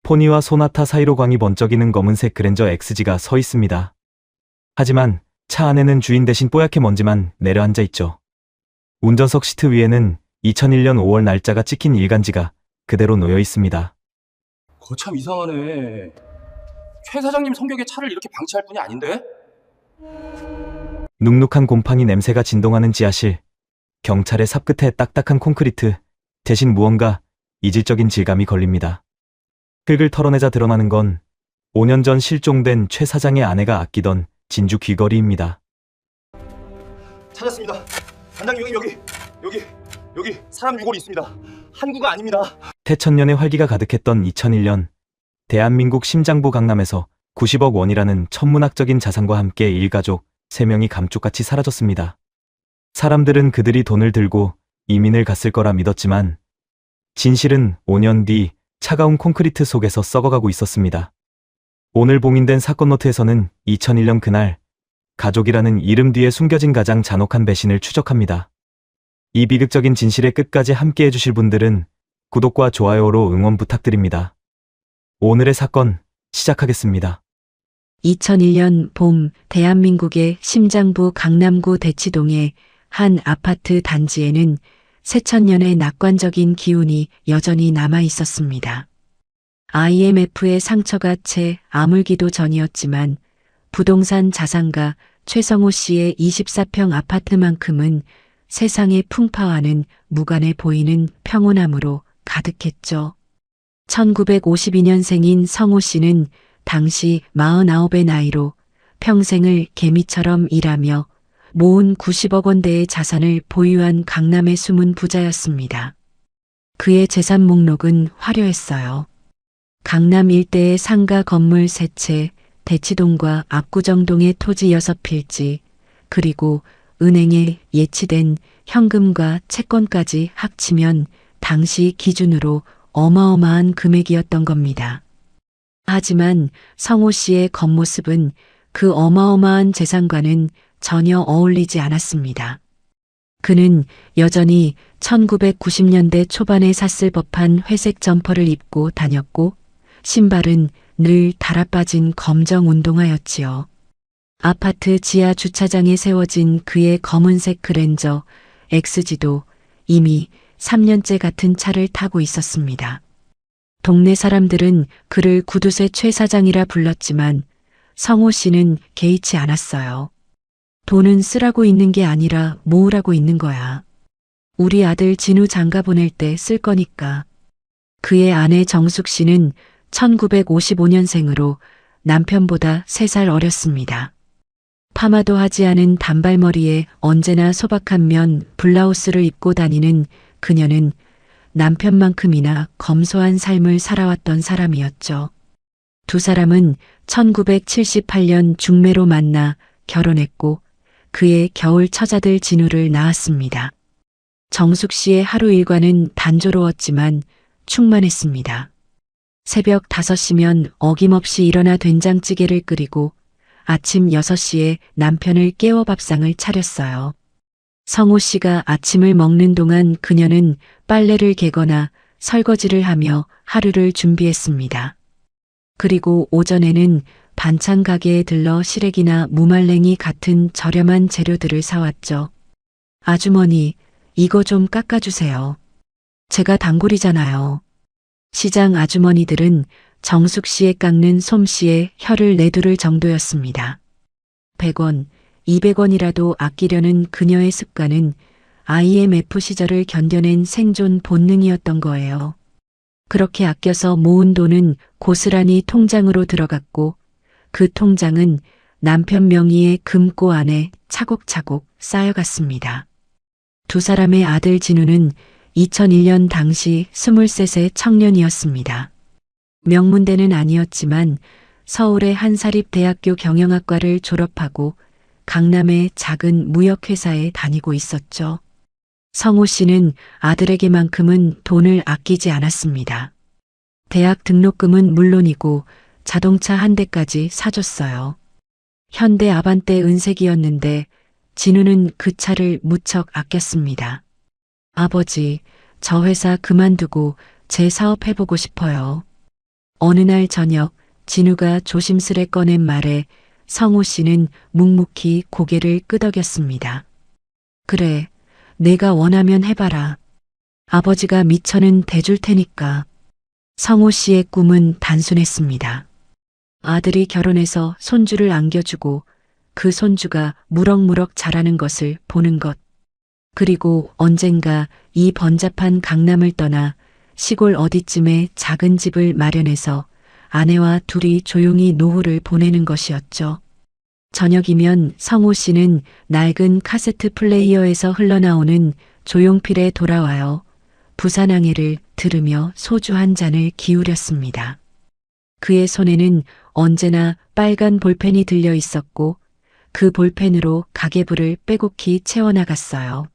포니와 소나타 사이로 광이 번쩍이는 검은색 그랜저 XG가 서 있습니다. 하지만 차 안에는 주인 대신 뽀얗게 먼지만 내려앉아 있죠. 운전석 시트 위에는 2001년 5월 날짜가 찍힌 일간지가 그대로 놓여 있습니다. 거참 이상하네. 최 사장님 성격에 차를 이렇게 방치할 분이 아닌데? 눅눅한 곰팡이 냄새가 진동하는 지하실. 경찰의 삽 끝에 딱딱한 콘크리트, 대신 무언가 이질적인 질감이 걸립니다. 흙을 털어내자 드러나는 건 5년 전 실종된 최 사장의 아내가 아끼던 진주 귀걸이입니다. 찾았습니다. 단장님 여기 사람 유골이 있습니다. 한구가 아닙니다. 태천년의 활기가 가득했던 2001년, 대한민국 심장부 강남에서 90억 원이라는 천문학적인 자산과 함께 일가족 3명이 감쪽같이 사라졌습니다. 사람들은 그들이 돈을 들고 이민을 갔을 거라 믿었지만 진실은 5년 뒤 차가운 콘크리트 속에서 썩어가고 있었습니다. 오늘 봉인된 사건 노트에서는 2001년 그날 가족이라는 이름 뒤에 숨겨진 가장 잔혹한 배신을 추적합니다. 이 비극적인 진실에 끝까지 함께 해주실 분들은 구독과 좋아요로 응원 부탁드립니다. 오늘의 사건 시작하겠습니다. 2001년 봄 대한민국의 심장부 강남구 대치동의 한 아파트 단지에는 새천년의 낙관적인 기운이 여전히 남아 있었습니다. IMF의 상처가 채 아물기도 전이었지만 부동산 자산가 최성호 씨의 24평 아파트만큼은 세상의 풍파와는 무관해 보이는 평온함으로 가득했죠. 1952년생인 성호 씨는 당시 49의 나이로 평생을 개미처럼 일하며 모은 90억 원대의 자산을 보유한 강남의 숨은 부자였습니다. 그의 재산 목록은 화려했어요. 강남 일대의 상가 건물 3채, 대치동과 압구정동의 토지 6필지, 그리고 은행에 예치된 현금과 채권까지 합치면 당시 기준으로 어마어마한 금액이었던 겁니다. 하지만 성호 씨의 겉모습은 그 어마어마한 재산과는 전혀 어울리지 않았습니다. 그는 여전히 1990년대 초반에 샀을 법한 회색 점퍼를 입고 다녔고 신발은 늘 달아빠진 검정 운동화였지요. 아파트 지하 주차장에 세워진 그의 검은색 그랜저 XG도 이미 3년째 같은 차를 타고 있었습니다. 동네 사람들은 그를 구두쇠 최 사장이라 불렀지만 성호 씨는 개의치 않았어요. 돈은 쓰라고 있는 게 아니라 모으라고 있는 거야. 우리 아들 진우 장가 보낼 때 쓸 거니까. 그의 아내 정숙 씨는 1955년생으로 남편보다 3살 어렸습니다. 파마도 하지 않은 단발머리에 언제나 소박한 면 블라우스를 입고 다니는 그녀는 남편만큼이나 검소한 삶을 살아왔던 사람이었죠. 두 사람은 1978년 중매로 만나 결혼했고 그의 겨울 처자들 진우를 낳았습니다. 정숙 씨의 하루 일과는 단조로웠지만 충만했습니다. 새벽 5시면 어김없이 일어나 된장찌개를 끓이고 아침 6시에 남편을 깨워 밥상을 차렸어요. 성호 씨가 아침을 먹는 동안 그녀는 빨래를 개거나 설거지를 하며 하루를 준비했습니다. 그리고 오전에는 반찬 가게에 들러 시래기나 무말랭이 같은 저렴한 재료들을 사왔죠. 아주머니, 이거 좀 깎아주세요. 제가 단골이잖아요. 시장 아주머니들은 정숙 씨의 깎는 솜씨에 혀를 내두를 정도였습니다. 100원, 200원이라도 아끼려는 그녀의 습관은 IMF 시절을 견뎌낸 생존 본능이었던 거예요. 그렇게 아껴서 모은 돈은 고스란히 통장으로 들어갔고 그 통장은 남편 명의의 금고 안에 차곡차곡 쌓여갔습니다. 두 사람의 아들 진우는 2001년 당시 23세 청년이었습니다. 명문대는 아니었지만 서울의 한 사립대학교 경영학과를 졸업하고 강남의 작은 무역회사에 다니고 있었죠. 성호 씨는 아들에게만큼은 돈을 아끼지 않았습니다. 대학 등록금은 물론이고 자동차 한 대까지 사줬어요. 현대 아반떼 은색이었는데 진우는 그 차를 무척 아꼈습니다. 아버지, 저 회사 그만두고 제 사업 해보고 싶어요. 어느 날 저녁 진우가 조심스레 꺼낸 말에 성호 씨는 묵묵히 고개를 끄덕였습니다. 그래, 내가 원하면 해봐라. 아버지가 미천은 대줄 테니까. 성호 씨의 꿈은 단순했습니다. 아들이 결혼해서 손주를 안겨주고 그 손주가 무럭무럭 자라는 것을 보는 것. 그리고 언젠가 이 번잡한 강남을 떠나 시골 어디쯤에 작은 집을 마련해서 아내와 둘이 조용히 노후를 보내는 것이었죠. 저녁이면 성호 씨는 낡은 카세트 플레이어에서 흘러나오는 조용필에 돌아와요. 부산항해를 들으며 소주 한 잔을 기울였습니다. 그의 손에는 언제나 빨간 볼펜이 들려 있었고 그 볼펜으로 가계부를 빼곡히 채워나갔어요.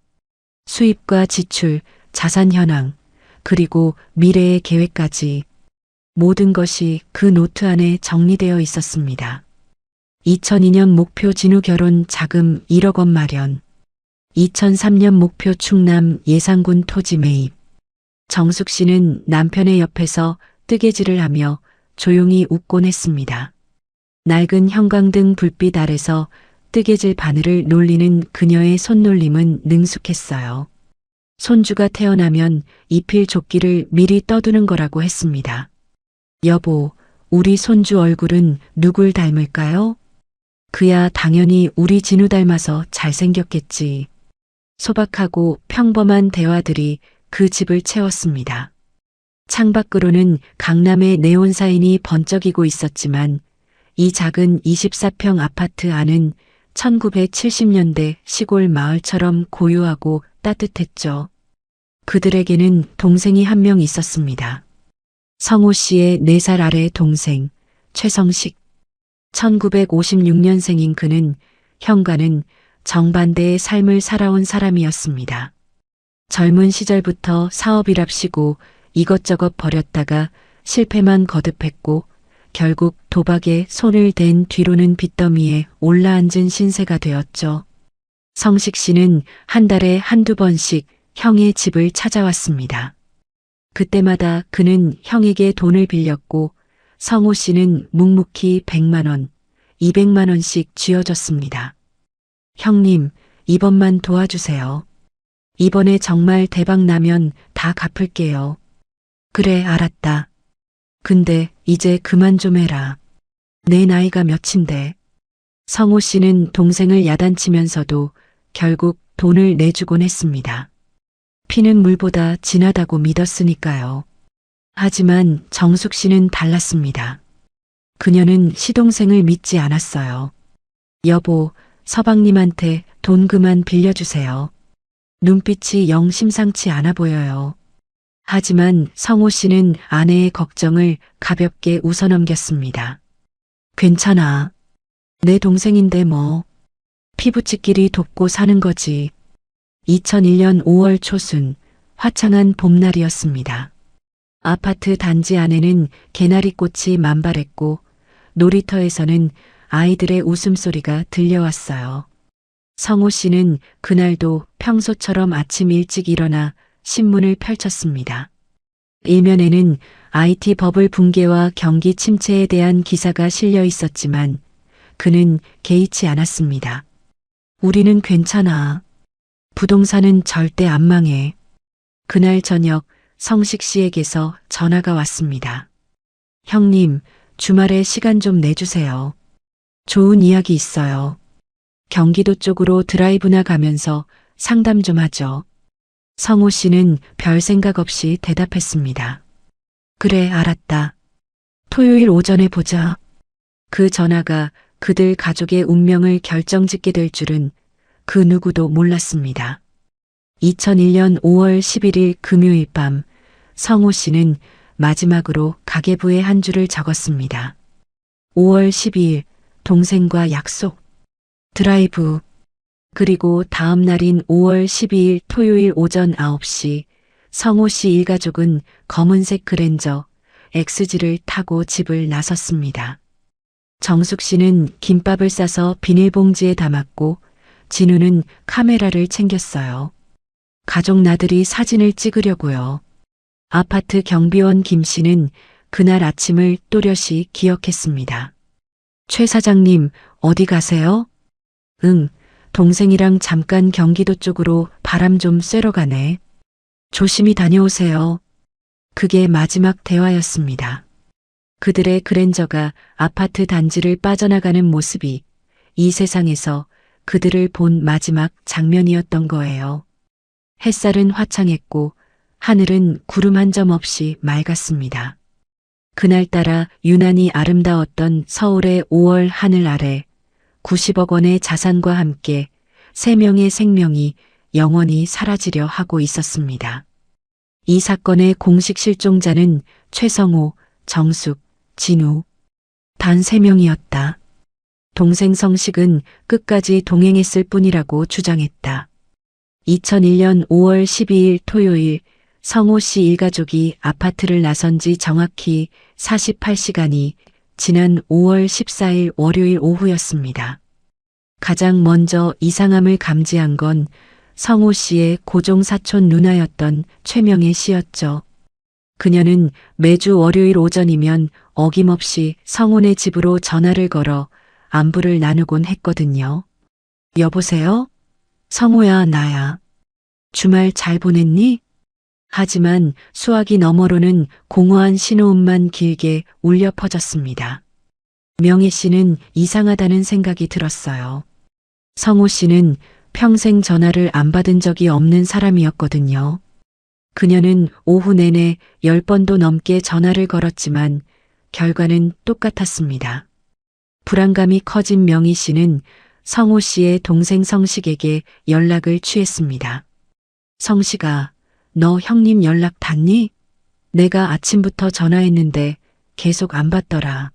수입과 지출, 자산 현황, 그리고 미래의 계획까지 모든 것이 그 노트 안에 정리되어 있었습니다. 2002년 목표 진우 결혼 자금 1억 원 마련. 2003년 목표 충남 예산군 토지 매입. 정숙 씨는 남편의 옆에서 뜨개질을 하며 조용히 웃곤 했습니다. 낡은 형광등 불빛 아래서 뜨개질 바늘을 놀리는 그녀의 손놀림은 능숙했어요. 손주가 태어나면 입힐 조끼를 미리 떠두는 거라고 했습니다. 여보, 우리 손주 얼굴은 누굴 닮을까요? 그야 당연히 우리 진우 닮아서 잘생겼겠지. 소박하고 평범한 대화들이 그 집을 채웠습니다. 창밖으로는 강남의 네온 사인이 번쩍이고 있었지만 이 작은 24평 아파트 안은 1970년대 시골 마을처럼 고요하고 따뜻했죠. 그들에게는 동생이 한 명 있었습니다. 성호 씨의 4살 아래 동생 최성식. 1956년생인 그는 형과는 정반대의 삶을 살아온 사람이었습니다. 젊은 시절부터 사업이랍시고 이것저것 버렸다가 실패만 거듭했고 결국 도박에 손을 댄 뒤로는 빚더미에 올라앉은 신세가 되었죠. 성식 씨는 한 달에 한두 번씩 형의 집을 찾아왔습니다. 그때마다 그는 형에게 돈을 빌렸고 성호 씨는 묵묵히 100만 원, 200만 원씩 쥐어줬습니다. 형님, 이번만 도와주세요. 이번에 정말 대박 나면 다 갚을게요. 그래, 알았다. 근데 이제 그만 좀 해라. 내 나이가 몇인데. 성호 씨는 동생을 야단치면서도 결국 돈을 내주곤 했습니다. 피는 물보다 진하다고 믿었으니까요. 하지만 정숙 씨는 달랐습니다. 그녀는 시동생을 믿지 않았어요. 여보, 서방님한테 돈 그만 빌려주세요. 눈빛이 영 심상치 않아 보여요. 하지만 성호 씨는 아내의 걱정을 가볍게 웃어넘겼습니다. 괜찮아. 내 동생인데 뭐. 피부치끼리 돕고 사는 거지. 2001년 5월 초순, 화창한 봄날이었습니다. 아파트 단지 안에는 개나리꽃이 만발했고 놀이터에서는 아이들의 웃음소리가 들려왔어요. 성호 씨는 그날도 평소처럼 아침 일찍 일어나 신문을 펼쳤습니다. 일면에는 IT 버블 붕괴와 경기 침체에 대한 기사가 실려 있었지만 그는 개의치 않았습니다. 우리는 괜찮아. 부동산은 절대 안 망해. 그날 저녁 성식 씨에게서 전화가 왔습니다. 형님, 주말에 시간 좀 내주세요. 좋은 이야기 있어요. 경기도 쪽으로 드라이브나 가면서 상담 좀 하죠. 성호 씨는 별 생각 없이 대답했습니다. 그래, 알았다. 토요일 오전에 보자. 그 전화가 그들 가족의 운명을 결정짓게 될 줄은 그 누구도 몰랐습니다. 2001년 5월 11일 금요일 밤 성호 씨는 마지막으로 가계부에 한 줄을 적었습니다. 5월 12일 동생과 약속. 드라이브. 그리고 다음 날인 5월 12일 토요일 오전 9시 성호 씨 일가족은 검은색 그랜저 XG를 타고 집을 나섰습니다. 정숙 씨는 김밥을 싸서 비닐봉지에 담았고 진우는 카메라를 챙겼어요. 가족 나들이 사진을 찍으려고요. 아파트 경비원 김 씨는 그날 아침을 또렷이 기억했습니다. 최 사장님, 어디 가세요? 응, 동생이랑 잠깐 경기도 쪽으로 바람 좀 쐬러 가네. 조심히 다녀오세요. 그게 마지막 대화였습니다. 그들의 그랜저가 아파트 단지를 빠져나가는 모습이 이 세상에서 그들을 본 마지막 장면이었던 거예요. 햇살은 화창했고 하늘은 구름 한 점 없이 맑았습니다. 그날따라 유난히 아름다웠던 서울의 5월 하늘 아래 90억 원의 자산과 함께 3명의 생명이 영원히 사라지려 하고 있었습니다. 이 사건의 공식 실종자는 최성호, 정숙, 진우 단 3명이었다. 동생 성식은 끝까지 동행했을 뿐이라고 주장했다. 2001년 5월 12일 토요일 성호 씨 일가족이 아파트를 나선 지 정확히 48시간이 지난 5월 14일 월요일 오후였습니다. 가장 먼저 이상함을 감지한 건 성호 씨의 고종 사촌 누나였던 최명애 씨였죠. 그녀는 매주 월요일 오전이면 어김없이 성호네 집으로 전화를 걸어 안부를 나누곤 했거든요. 여보세요? 성호야, 나야. 주말 잘 보냈니? 하지만 수화기 너머로는 공허한 신호음만 길게 울려 퍼졌습니다. 명희 씨는 이상하다는 생각이 들었어요. 성호 씨는 평생 전화를 안 받은 적이 없는 사람이었거든요. 그녀는 오후 내내 10번도 넘게 전화를 걸었지만 결과는 똑같았습니다. 불안감이 커진 명희 씨는 성호 씨의 동생 성식에게 연락을 취했습니다. 성식아, 너 형님 연락 닿니? 내가 아침부터 전화했는데 계속 안 받더라.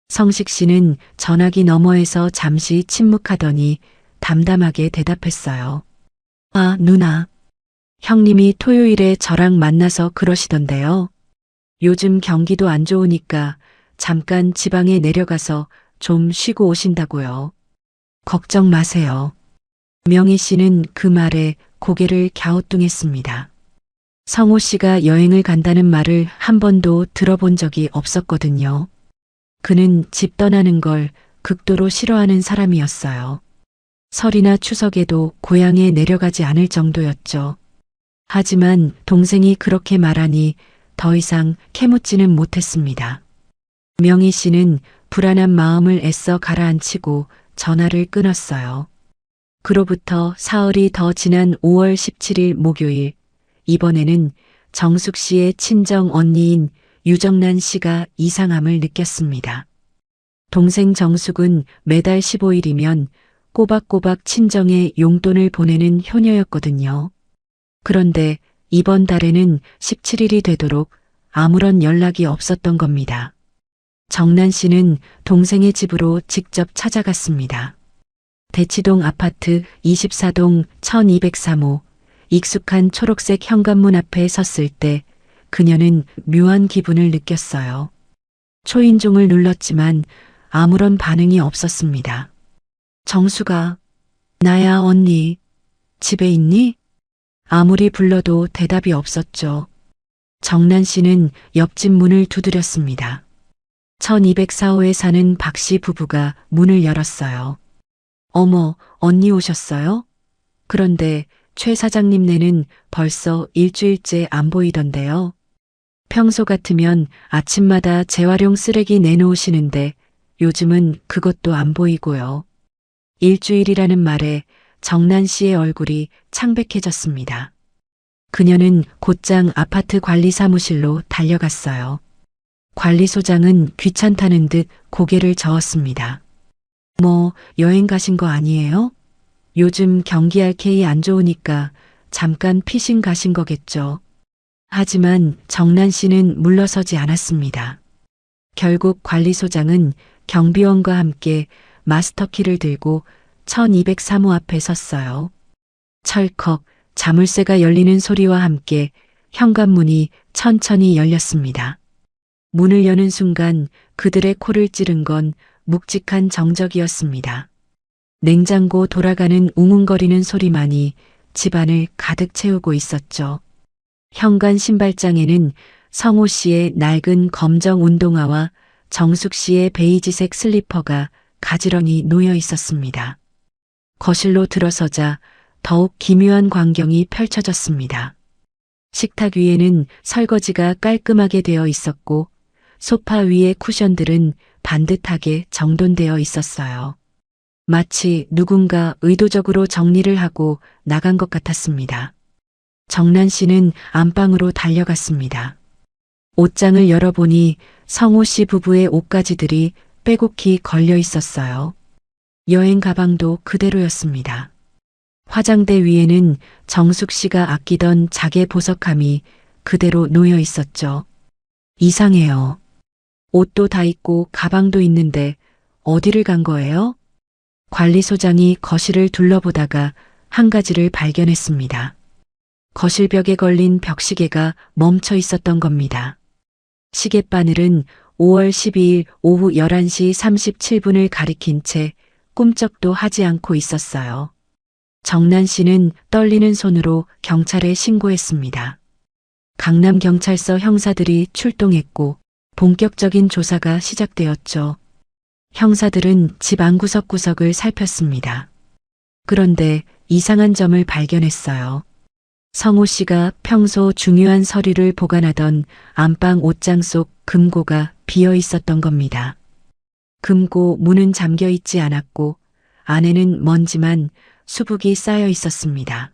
성식 씨는 전화기 너머에서 잠시 침묵하더니 담담하게 대답했어요. 아, 누나. 형님이 토요일에 저랑 만나서 그러시던데요. 요즘 경기도 안 좋으니까 잠깐 지방에 내려가서 좀 쉬고 오신다고요. 걱정 마세요. 명희 씨는 그 말에 고개를 갸우뚱했습니다. 성호 씨가 여행을 간다는 말을 한 번도 들어본 적이 없었거든요. 그는 집 떠나는 걸 극도로 싫어하는 사람이었어요. 설이나 추석에도 고향에 내려가지 않을 정도였죠. 하지만 동생이 그렇게 말하니 더 이상 캐묻지는 못했습니다. 명희 씨는 불안한 마음을 애써 가라앉히고 전화를 끊었어요. 그로부터 사흘이 더 지난 5월 17일 목요일, 이번에는 정숙 씨의 친정 언니인 유정란 씨가 이상함을 느꼈습니다. 동생 정숙은 매달 15일이면 꼬박꼬박 친정에 용돈을 보내는 효녀였거든요. 그런데 이번 달에는 17일이 되도록 아무런 연락이 없었던 겁니다. 정란 씨는 동생의 집으로 직접 찾아갔습니다. 대치동 아파트 24동 1203호 익숙한 초록색 현관문 앞에 섰을 때 그녀는 묘한 기분을 느꼈어요. 초인종을 눌렀지만 아무런 반응이 없었습니다. 정수가, 나야 언니, 집에 있니? 아무리 불러도 대답이 없었죠. 정란 씨는 옆집 문을 두드렸습니다. 1204호에 사는 박 씨 부부가 문을 열었어요. 어머, 언니 오셨어요? 그런데 최 사장님네는 벌써 일주일째 안 보이던데요. 평소 같으면 아침마다 재활용 쓰레기 내놓으시는데 요즘은 그것도 안 보이고요. 일주일이라는 말에 정란 씨의 얼굴이 창백해졌습니다. 그녀는 곧장 아파트 관리 사무실로 달려갔어요. 관리소장은 귀찮다는 듯 고개를 저었습니다. 뭐 여행 가신 거 아니에요? 요즘 경기 RK 안 좋으니까 잠깐 피신 가신 거겠죠. 하지만 정란 씨는 물러서지 않았습니다. 결국 관리소장은 경비원과 함께 마스터키를 들고 1203호 앞에 섰어요. 철컥 자물쇠가 열리는 소리와 함께 현관문이 천천히 열렸습니다. 문을 여는 순간 그들의 코를 찌른 건 묵직한 정적이었습니다. 냉장고 돌아가는 웅웅거리는 소리만이 집안을 가득 채우고 있었죠. 현관 신발장에는 성호 씨의 낡은 검정 운동화와 정숙 씨의 베이지색 슬리퍼가 가지런히 놓여 있었습니다. 거실로 들어서자 더욱 기묘한 광경이 펼쳐졌습니다. 식탁 위에는 설거지가 깔끔하게 되어 있었고 소파 위의 쿠션들은 반듯하게 정돈되어 있었어요. 마치 누군가 의도적으로 정리를 하고 나간 것 같았습니다. 정란 씨는 안방으로 달려갔습니다. 옷장을 열어보니 성호 씨 부부의 옷가지들이 빼곡히 걸려 있었어요. 여행 가방도 그대로였습니다. 화장대 위에는 정숙 씨가 아끼던 자개 보석함이 그대로 놓여 있었죠. 이상해요. 옷도 다 있고 가방도 있는데 어디를 간 거예요? 관리소장이 거실을 둘러보다가 한 가지를 발견했습니다. 거실벽에 걸린 벽시계가 멈춰 있었던 겁니다. 시계바늘은 5월 12일 오후 11시 37분을 가리킨 채 꿈쩍도 하지 않고 있었어요. 정란 씨는 떨리는 손으로 경찰에 신고했습니다. 강남경찰서 형사들이 출동했고 본격적인 조사가 시작되었죠. 형사들은 집 안구석구석을 살폈습니다. 그런데 이상한 점을 발견했어요. 성호 씨가 평소 중요한 서류를 보관하던 안방 옷장 속 금고가 비어 있었던 겁니다. 금고 문은 잠겨 있지 않았고 안에는 먼지만 수북이 쌓여 있었습니다.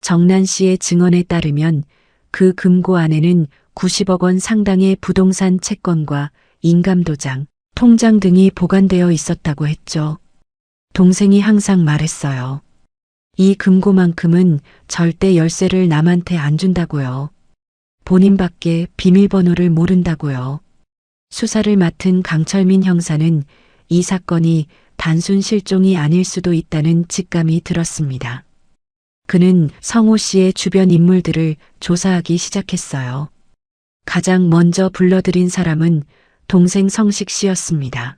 정란 씨의 증언에 따르면 그 금고 안에는 90억 원 상당의 부동산 채권과 인감도장, 통장 등이 보관되어 있었다고 했죠. 동생이 항상 말했어요. 이 금고만큼은 절대 열쇠를 남한테 안 준다고요. 본인밖에 비밀번호를 모른다고요. 수사를 맡은 강철민 형사는 이 사건이 단순 실종이 아닐 수도 있다는 직감이 들었습니다. 그는 성호 씨의 주변 인물들을 조사하기 시작했어요. 가장 먼저 불러들인 사람은 동생 성식 씨였습니다.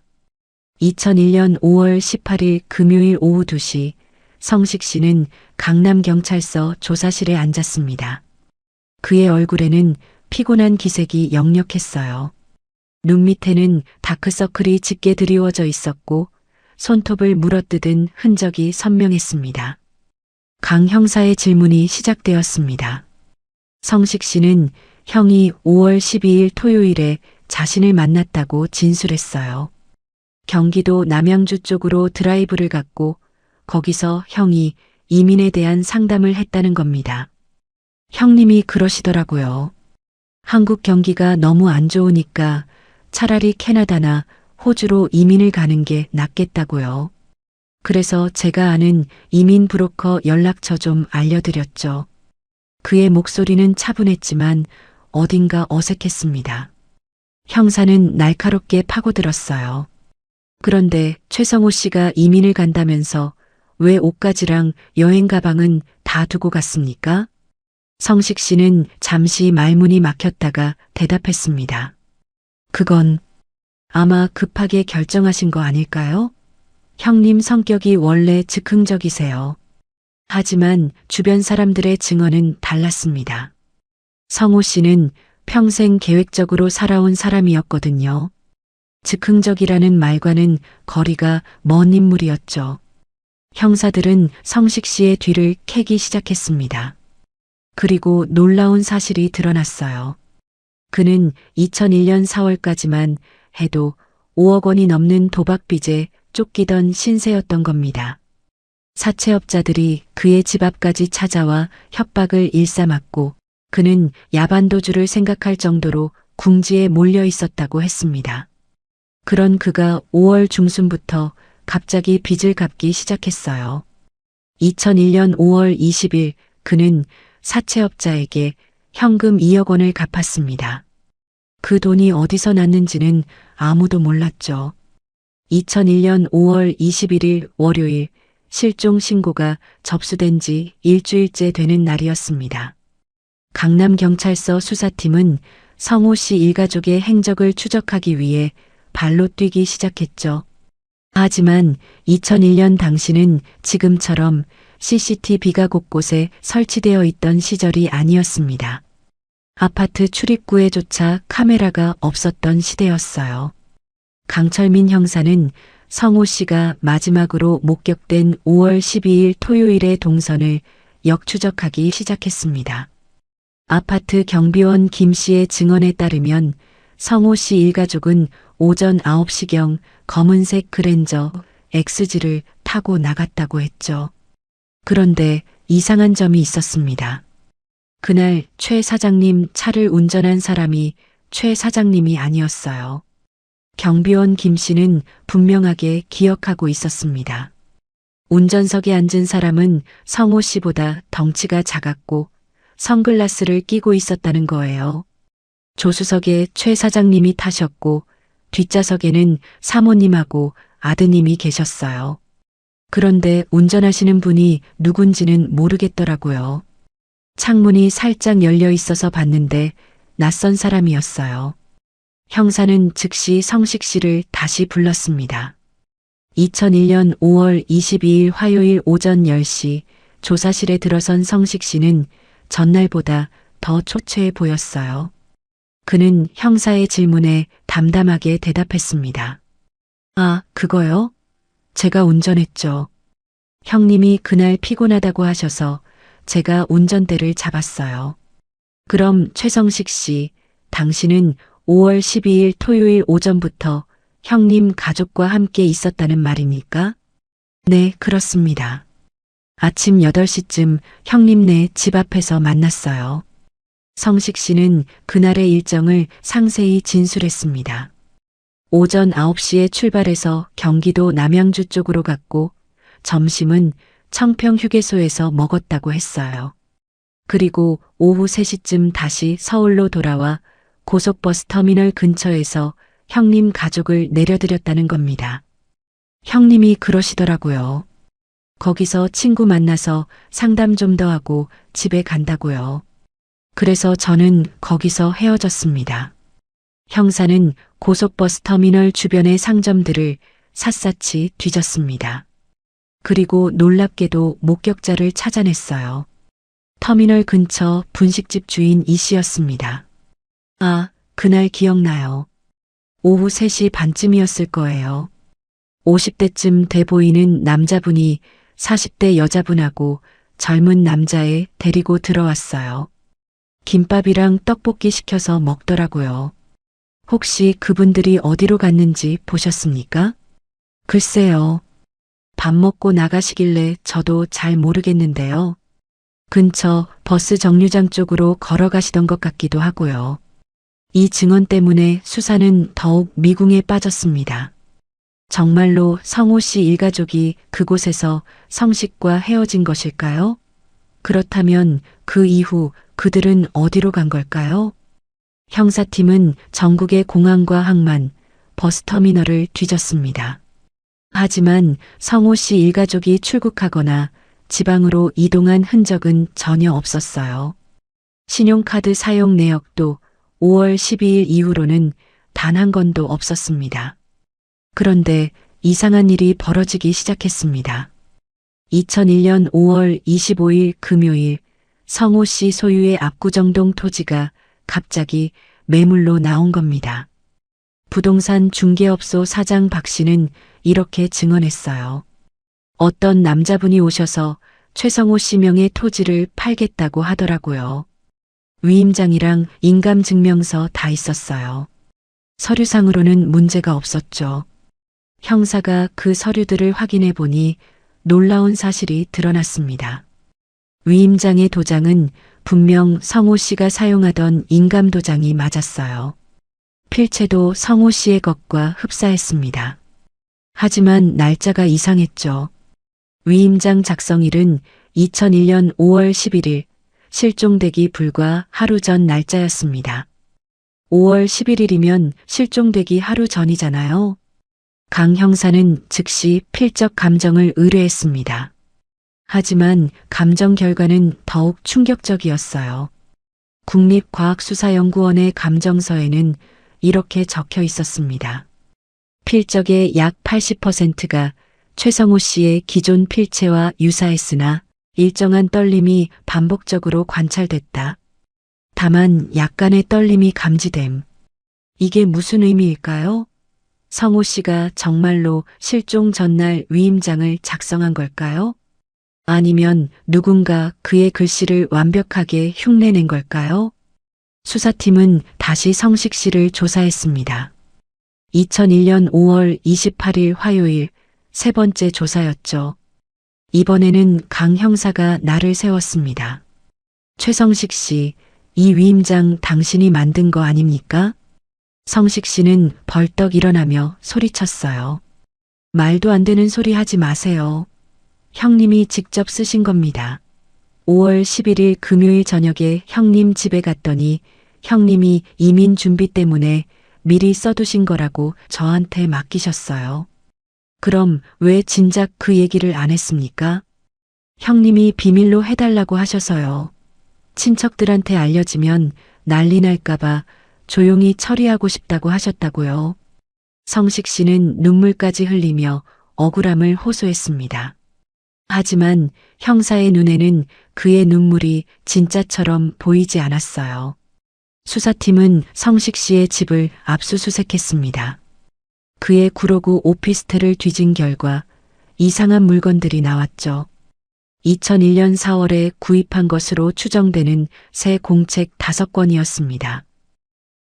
2001년 5월 18일 금요일 오후 2시 성식 씨는 강남경찰서 조사실에 앉았습니다. 그의 얼굴에는 피곤한 기색이 역력했어요. 눈 밑에는 다크서클이 짙게 드리워져 있었고 손톱을 물어뜯은 흔적이 선명했습니다. 강 형사의 질문이 시작되었습니다. 성식 씨는 형이 5월 12일 토요일에 자신을 만났다고 진술했어요. 경기도 남양주 쪽으로 드라이브를 갔고 거기서 형이 이민에 대한 상담을 했다는 겁니다. 형님이 그러시더라고요. 한국 경기가 너무 안 좋으니까 차라리 캐나다나 호주로 이민을 가는 게 낫겠다고요. 그래서 제가 아는 이민 브로커 연락처 좀 알려드렸죠. 그의 목소리는 차분했지만 어딘가 어색했습니다. 형사는 날카롭게 파고들었어요. 그런데 최성호 씨가 이민을 간다면서 왜 옷가지랑 여행 가방은 다 두고 갔습니까? 성식 씨는 잠시 말문이 막혔다가 대답했습니다. 그건 아마 급하게 결정하신 거 아닐까요? 형님 성격이 원래 즉흥적이세요. 하지만 주변 사람들의 증언은 달랐습니다. 성호 씨는 평생 계획적으로 살아온 사람이었거든요. 즉흥적이라는 말과는 거리가 먼 인물이었죠. 형사들은 성식 씨의 뒤를 캐기 시작했습니다. 그리고 놀라운 사실이 드러났어요. 그는 2001년 4월까지만 해도 5억 원이 넘는 도박빚에 쫓기던 신세였던 겁니다. 사채업자들이 그의 집 앞까지 찾아와 협박을 일삼았고 그는 야반도주를 생각할 정도로 궁지에 몰려 있었다고 했습니다. 그런 그가 5월 중순부터 갑자기 빚을 갚기 시작했어요. 2001년 5월 20일 그는 사채업자에게 현금 2억 원을 갚았습니다. 그 돈이 어디서 났는지는 아무도 몰랐죠. 2001년 5월 21일 월요일 실종 신고가 접수된 지 일주일째 되는 날이었습니다. 강남경찰서 수사팀은 성호 씨 일가족의 행적을 추적하기 위해 발로 뛰기 시작했죠. 하지만 2001년 당시는 지금처럼 CCTV가 곳곳에 설치되어 있던 시절이 아니었습니다. 아파트 출입구에조차 카메라가 없었던 시대였어요. 강철민 형사는 성호 씨가 마지막으로 목격된 5월 12일 토요일의 동선을 역추적하기 시작했습니다. 아파트 경비원 김 씨의 증언에 따르면 성호 씨 일가족은 오전 9시경 검은색 그랜저 XG를 타고 나갔다고 했죠. 그런데 이상한 점이 있었습니다. 그날 최 사장님 차를 운전한 사람이 최 사장님이 아니었어요. 경비원 김 씨는 분명하게 기억하고 있었습니다. 운전석에 앉은 사람은 성호 씨보다 덩치가 작았고 선글라스를 끼고 있었다는 거예요. 조수석에 최 사장님이 타셨고 뒷좌석에는 사모님하고 아드님이 계셨어요. 그런데 운전하시는 분이 누군지는 모르겠더라고요. 창문이 살짝 열려 있어서 봤는데 낯선 사람이었어요. 형사는 즉시 성식 씨를 다시 불렀습니다. 2001년 5월 22일 화요일 오전 10시 조사실에 들어선 성식 씨는 전날보다 더 초췌해 보였어요. 그는 형사의 질문에 담담하게 대답했습니다. 아, 그거요? 제가 운전했죠. 형님이 그날 피곤하다고 하셔서 제가 운전대를 잡았어요. 그럼 최성식 씨, 당신은 5월 12일 토요일 오전부터 형님 가족과 함께 있었다는 말입니까? 네, 그렇습니다. 아침 8시쯤 형님네 집 앞에서 만났어요. 성식 씨는 그날의 일정을 상세히 진술했습니다. 오전 9시에 출발해서 경기도 남양주 쪽으로 갔고 점심은 청평 휴게소에서 먹었다고 했어요. 그리고 오후 3시쯤 다시 서울로 돌아와 고속버스 터미널 근처에서 형님 가족을 내려드렸다는 겁니다. 형님이 그러시더라고요. 거기서 친구 만나서 상담 좀 더 하고 집에 간다고요. 그래서 저는 거기서 헤어졌습니다. 형사는 고속버스 터미널 주변의 상점들을 샅샅이 뒤졌습니다. 그리고 놀랍게도 목격자를 찾아냈어요. 터미널 근처 분식집 주인 이 씨였습니다. 아, 그날 기억나요. 오후 3시 반쯤이었을 거예요. 50대쯤 돼 보이는 남자분이 40대 여자분하고 젊은 남자애 데리고 들어왔어요. 김밥이랑 떡볶이 시켜서 먹더라고요. 혹시 그분들이 어디로 갔는지 보셨습니까? 글쎄요. 밥 먹고 나가시길래 저도 잘 모르겠는데요. 근처 버스 정류장 쪽으로 걸어가시던 것 같기도 하고요. 이 증언 때문에 수사는 더욱 미궁에 빠졌습니다. 정말로 성호 씨 일가족이 그곳에서 성식과 헤어진 것일까요? 그렇다면 그 이후 그들은 어디로 간 걸까요? 형사팀은 전국의 공항과 항만, 버스터미널을 뒤졌습니다. 하지만 성호 씨 일가족이 출국하거나 지방으로 이동한 흔적은 전혀 없었어요. 신용카드 사용 내역도 5월 12일 이후로는 단 한 건도 없었습니다. 그런데 이상한 일이 벌어지기 시작했습니다. 2001년 5월 25일 금요일 성호 씨 소유의 압구정동 토지가 갑자기 매물로 나온 겁니다. 부동산 중개업소 사장 박 씨는 이렇게 증언했어요. 어떤 남자분이 오셔서 최성호 씨 명의 토지를 팔겠다고 하더라고요. 위임장이랑 인감증명서 다 있었어요. 서류상으로는 문제가 없었죠. 형사가 그 서류들을 확인해 보니 놀라운 사실이 드러났습니다. 위임장의 도장은 분명 성호 씨가 사용하던 인감도장이 맞았어요. 필체도 성호 씨의 것과 흡사했습니다. 하지만 날짜가 이상했죠. 위임장 작성일은 2001년 5월 11일, 실종되기 불과 하루 전 날짜였습니다. 5월 11일이면 실종되기 하루 전이잖아요. 강 형사는 즉시 필적 감정을 의뢰했습니다. 하지만 감정 결과는 더욱 충격적이었어요. 국립과학수사연구원의 감정서에는 이렇게 적혀 있었습니다. 필적의 약 80%가 최성호 씨의 기존 필체와 유사했으나 일정한 떨림이 반복적으로 관찰됐다. 다만 약간의 떨림이 감지됨. 이게 무슨 의미일까요? 성호 씨가 정말로 실종 전날 위임장을 작성한 걸까요? 아니면 누군가 그의 글씨를 완벽하게 흉내낸 걸까요? 수사팀은 다시 성식 씨를 조사했습니다. 2001년 5월 28일 화요일 세 번째 조사였죠. 이번에는 강 형사가 날을 세웠습니다. 최성식 씨, 이 위임장 당신이 만든 거 아닙니까? 성식 씨는 벌떡 일어나며 소리쳤어요. 말도 안 되는 소리 하지 마세요. 형님이 직접 쓰신 겁니다. 5월 11일 금요일 저녁에 형님 집에 갔더니 형님이 이민 준비 때문에 미리 써두신 거라고 저한테 맡기셨어요. 그럼 왜 진작 그 얘기를 안 했습니까? 형님이 비밀로 해달라고 하셔서요. 친척들한테 알려지면 난리 날까봐 조용히 처리하고 싶다고 하셨다고요. 성식 씨는 눈물까지 흘리며 억울함을 호소했습니다. 하지만 형사의 눈에는 그의 눈물이 진짜처럼 보이지 않았어요. 수사팀은 성식 씨의 집을 압수수색했습니다. 그의 구로구 오피스텔을 뒤진 결과 이상한 물건들이 나왔죠. 2001년 4월에 구입한 것으로 추정되는 새 공책 5권이었습니다.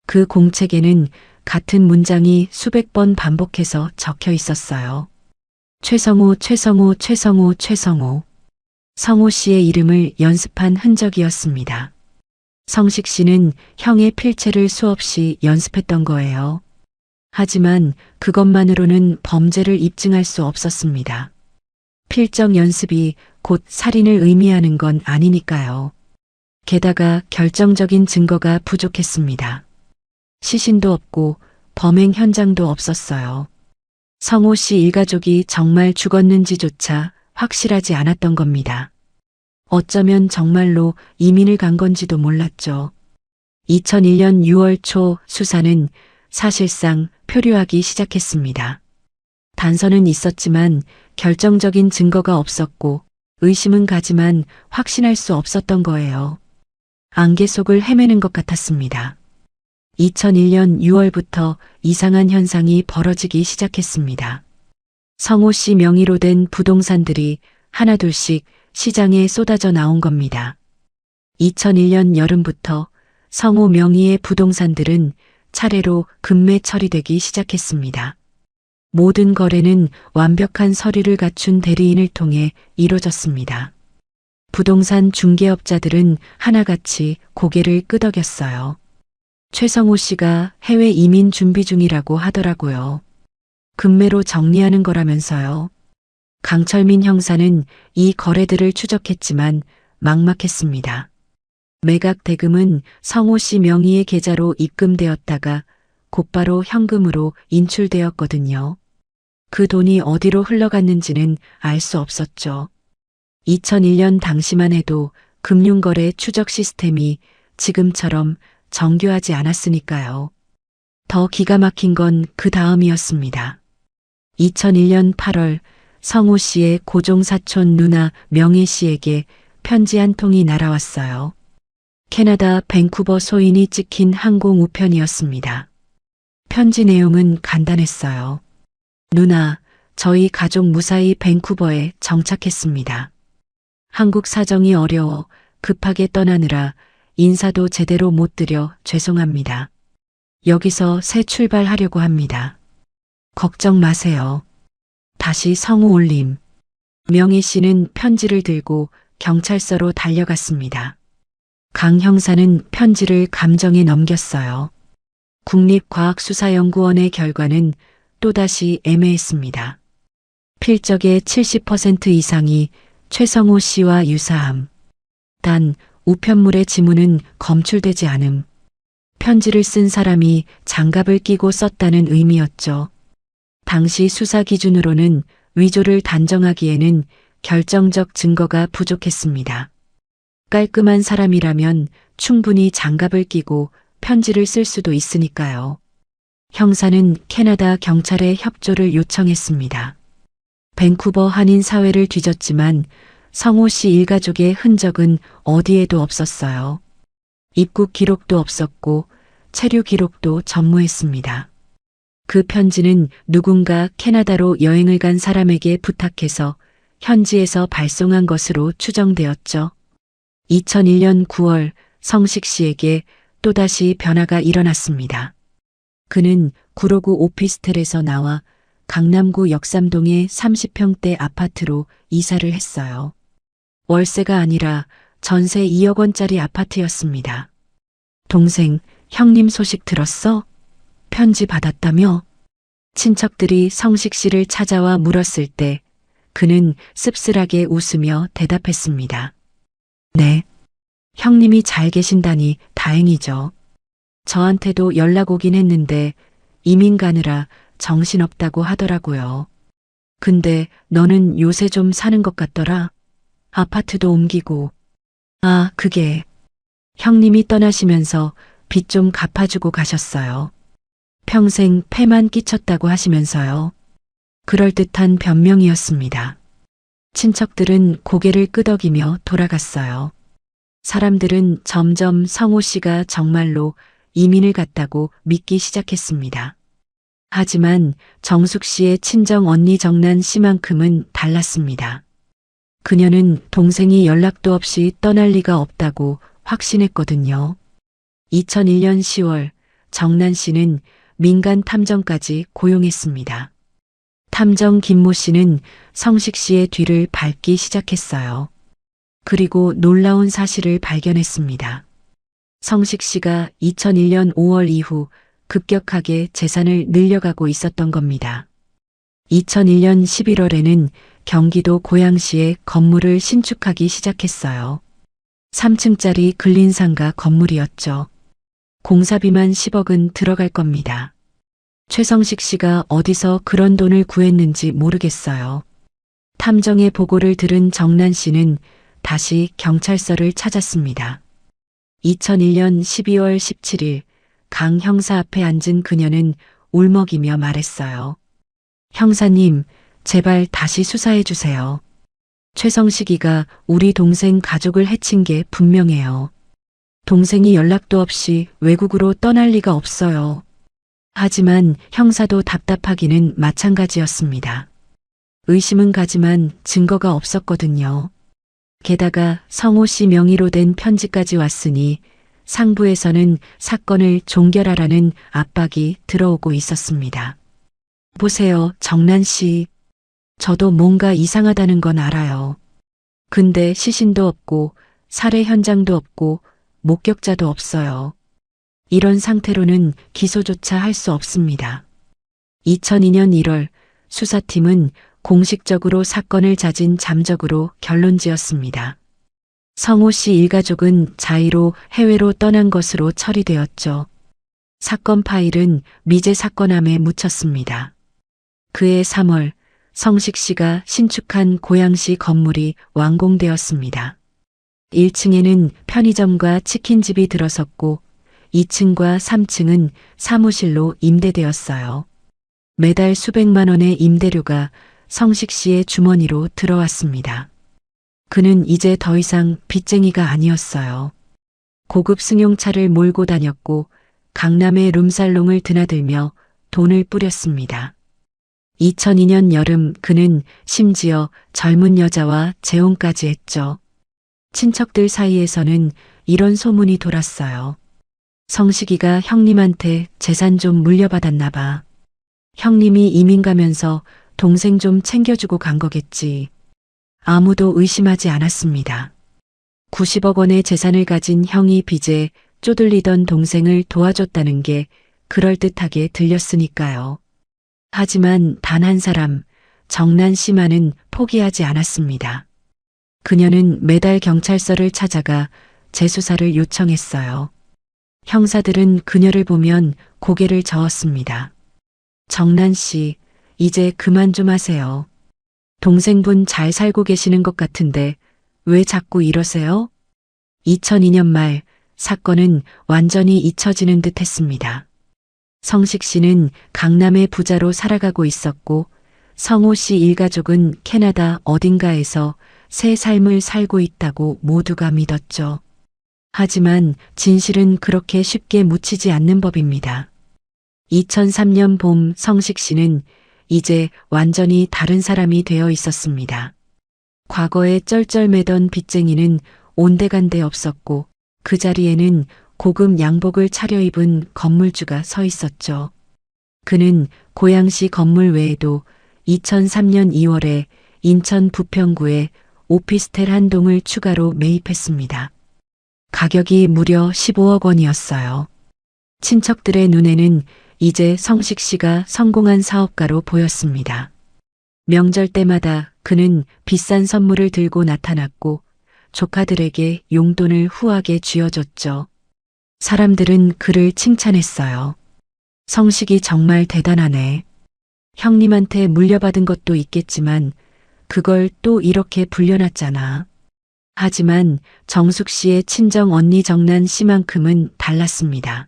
그 공책에는 같은 문장이 수백 번 반복해서 적혀 있었어요. 최성호, 최성호, 최성호, 최성호. 성호 씨의 이름을 연습한 흔적이었습니다. 성식 씨는 형의 필체를 수없이 연습했던 거예요. 하지만 그것만으로는 범죄를 입증할 수 없었습니다. 필적 연습이 곧 살인을 의미하는 건 아니니까요. 게다가 결정적인 증거가 부족했습니다. 시신도 없고 범행 현장도 없었어요. 성호 씨 일가족이 정말 죽었는지조차 확실하지 않았던 겁니다. 어쩌면 정말로 이민을 간 건지도 몰랐죠. 2001년 6월 초 수사는 사실상 표류하기 시작했습니다. 단서는 있었지만 결정적인 증거가 없었고 의심은 가지만 확신할 수 없었던 거예요. 안개 속을 헤매는 것 같았습니다. 2001년 6월부터 이상한 현상이 벌어지기 시작했습니다. 성호 씨 명의로 된 부동산들이 하나둘씩 시장에 쏟아져 나온 겁니다. 2001년 여름부터 성호 명의의 부동산들은 차례로 금매 처리되기 시작했습니다. 모든 거래는 완벽한 서류를 갖춘 대리인을 통해 이루어졌습니다. 부동산 중개업자들은 하나같이 고개를 끄덕였어요. 최성호 씨가 해외 이민 준비 중이라고 하더라고요. 금매로 정리하는 거라면서요. 강철민 형사는 이 거래들을 추적했지만 막막했습니다. 매각 대금은 성호 씨 명의의 계좌로 입금되었다가 곧바로 현금으로 인출되었거든요. 그 돈이 어디로 흘러갔는지는 알 수 없었죠. 2001년 당시만 해도 금융거래 추적 시스템이 지금처럼 정교하지 않았으니까요. 더 기가 막힌 건 그 다음이었습니다. 2001년 8월 성호 씨의 고종 사촌 누나 명혜 씨에게 편지 한 통이 날아왔어요. 캐나다 밴쿠버 소인이 찍힌 항공 우편이었습니다. 편지 내용은 간단했어요. 누나, 저희 가족 무사히 밴쿠버에 정착했습니다. 한국 사정이 어려워 급하게 떠나느라 인사도 제대로 못 드려 죄송합니다. 여기서 새 출발하려고 합니다. 걱정 마세요. 다시 성우 올림. 명희 씨는 편지를 들고 경찰서로 달려갔습니다. 강 형사는 편지를 감정에 넘겼어요. 국립과학수사연구원의 결과는 또다시 애매했습니다. 필적의 70% 이상이 최성호 씨와 유사함. 단 우편물의 지문은 검출되지 않음. 편지를 쓴 사람이 장갑을 끼고 썼다는 의미였죠. 당시 수사 기준으로는 위조를 단정하기에는 결정적 증거가 부족했습니다. 깔끔한 사람이라면 충분히 장갑을 끼고 편지를 쓸 수도 있으니까요. 형사는 캐나다 경찰에 협조를 요청했습니다. 밴쿠버 한인 사회를 뒤졌지만 성호 씨 일가족의 흔적은 어디에도 없었어요. 입국 기록도 없었고 체류 기록도 전무했습니다. 그 편지는 누군가 캐나다로 여행을 간 사람에게 부탁해서 현지에서 발송한 것으로 추정되었죠. 2001년 9월 성식 씨에게 또다시 변화가 일어났습니다. 그는 구로구 오피스텔에서 나와 강남구 역삼동의 30평대 아파트로 이사를 했어요. 월세가 아니라 전세 2억 원짜리 아파트였습니다. 동생, 형님 소식 들었어? 편지 받았다며? 친척들이 성식 씨를 찾아와 물었을 때 그는 씁쓸하게 웃으며 대답했습니다. 네. 형님이 잘 계신다니 다행이죠. 저한테도 연락 오긴 했는데 이민 가느라 정신없다고 하더라고요. 근데 너는 요새 좀 사는 것 같더라. 아파트도 옮기고. 아, 그게. 형님이 떠나시면서 빚 좀 갚아주고 가셨어요. 평생 폐만 끼쳤다고 하시면서요. 그럴듯한 변명이었습니다. 친척들은 고개를 끄덕이며 돌아갔어요. 사람들은 점점 성호 씨가 정말로 이민을 갔다고 믿기 시작했습니다. 하지만 정숙 씨의 친정 언니 정난 씨만큼은 달랐습니다. 그녀는 동생이 연락도 없이 떠날 리가 없다고 확신했거든요. 2001년 10월 정난 씨는 민간 탐정까지 고용했습니다. 탐정 김모 씨는 성식 씨의 뒤를 밟기 시작했어요. 그리고 놀라운 사실을 발견했습니다. 성식 씨가 2001년 5월 이후 급격하게 재산을 늘려가고 있었던 겁니다. 2001년 11월에는 경기도 고양시에 건물을 신축하기 시작했어요. 3층짜리 근린상가 건물이었죠. 공사비만 10억은 들어갈 겁니다. 최성식 씨가 어디서 그런 돈을 구했는지 모르겠어요. 탐정의 보고를 들은 정난 씨는 다시 경찰서를 찾았습니다. 2001년 12월 17일 강 형사 앞에 앉은 그녀는 울먹이며 말했어요. 형사님, 제발 다시 수사해 주세요. 최성식이가 우리 동생 가족을 해친 게 분명해요. 동생이 연락도 없이 외국으로 떠날 리가 없어요. 하지만 형사도 답답하기는 마찬가지였습니다. 의심은 가지만 증거가 없었거든요. 게다가 성호 씨 명의로 된 편지까지 왔으니 상부에서는 사건을 종결하라는 압박이 들어오고 있었습니다. 보세요, 정난 씨. 저도 뭔가 이상하다는 건 알아요. 근데 시신도 없고 살해 현장도 없고 목격자도 없어요. 이런 상태로는 기소조차 할 수 없습니다. 2002년 1월 수사팀은 공식적으로 사건을 자진 잠적으로 결론지었습니다. 성호 씨 일가족은 자의로 해외로 떠난 것으로 처리되었죠. 사건 파일은 미제 사건함에 묻혔습니다. 그해 3월 성식 씨가 신축한 고양시 건물이 완공되었습니다. 1층에는 편의점과 치킨집이 들어섰고 2층과 3층은 사무실로 임대되었어요. 매달 수백만 원의 임대료가 성식 씨의 주머니로 들어왔습니다. 그는 이제 더 이상 빚쟁이가 아니었어요. 고급 승용차를 몰고 다녔고 강남의 룸살롱을 드나들며 돈을 뿌렸습니다. 2002년 여름 그는 심지어 젊은 여자와 재혼까지 했죠. 친척들 사이에서는 이런 소문이 돌았어요. 성식이가 형님한테 재산 좀 물려받았나 봐. 형님이 이민 가면서 동생 좀 챙겨주고 간 거겠지. 아무도 의심하지 않았습니다. 90억 원의 재산을 가진 형이 빚에 쪼들리던 동생을 도와줬다는 게 그럴듯하게 들렸으니까요. 하지만 단 한 사람, 정난 씨만은 포기하지 않았습니다. 그녀는 매달 경찰서를 찾아가 재수사를 요청했어요. 형사들은 그녀를 보면 고개를 저었습니다. 정난 씨, 이제 그만 좀 하세요. 동생분 잘 살고 계시는 것 같은데 왜 자꾸 이러세요? 2002년 말 사건은 완전히 잊혀지는 듯 했습니다. 성식 씨는 강남의 부자로 살아가고 있었고 성호 씨 일가족은 캐나다 어딘가에서 새 삶을 살고 있다고 모두가 믿었죠. 하지만 진실은 그렇게 쉽게 묻히지 않는 법입니다. 2003년 봄 성식 씨는 이제 완전히 다른 사람이 되어 있었습니다. 과거에 쩔쩔매던 빚쟁이는 온데간데 없었고 그 자리에는 고급 양복을 차려입은 건물주가 서 있었죠. 그는 고양시 건물 외에도 2003년 2월에 인천 부평구에 오피스텔 한 동을 추가로 매입했습니다. 가격이 무려 15억 원이었어요. 친척들의 눈에는 이제 성식 씨가 성공한 사업가로 보였습니다. 명절 때마다 그는 비싼 선물을 들고 나타났고 조카들에게 용돈을 후하게 쥐어줬죠. 사람들은 그를 칭찬했어요. 성식이 정말 대단하네. 형님한테 물려받은 것도 있겠지만 그걸 또 이렇게 불려놨잖아. 하지만 정숙 씨의 친정 언니 정난 씨만큼은 달랐습니다.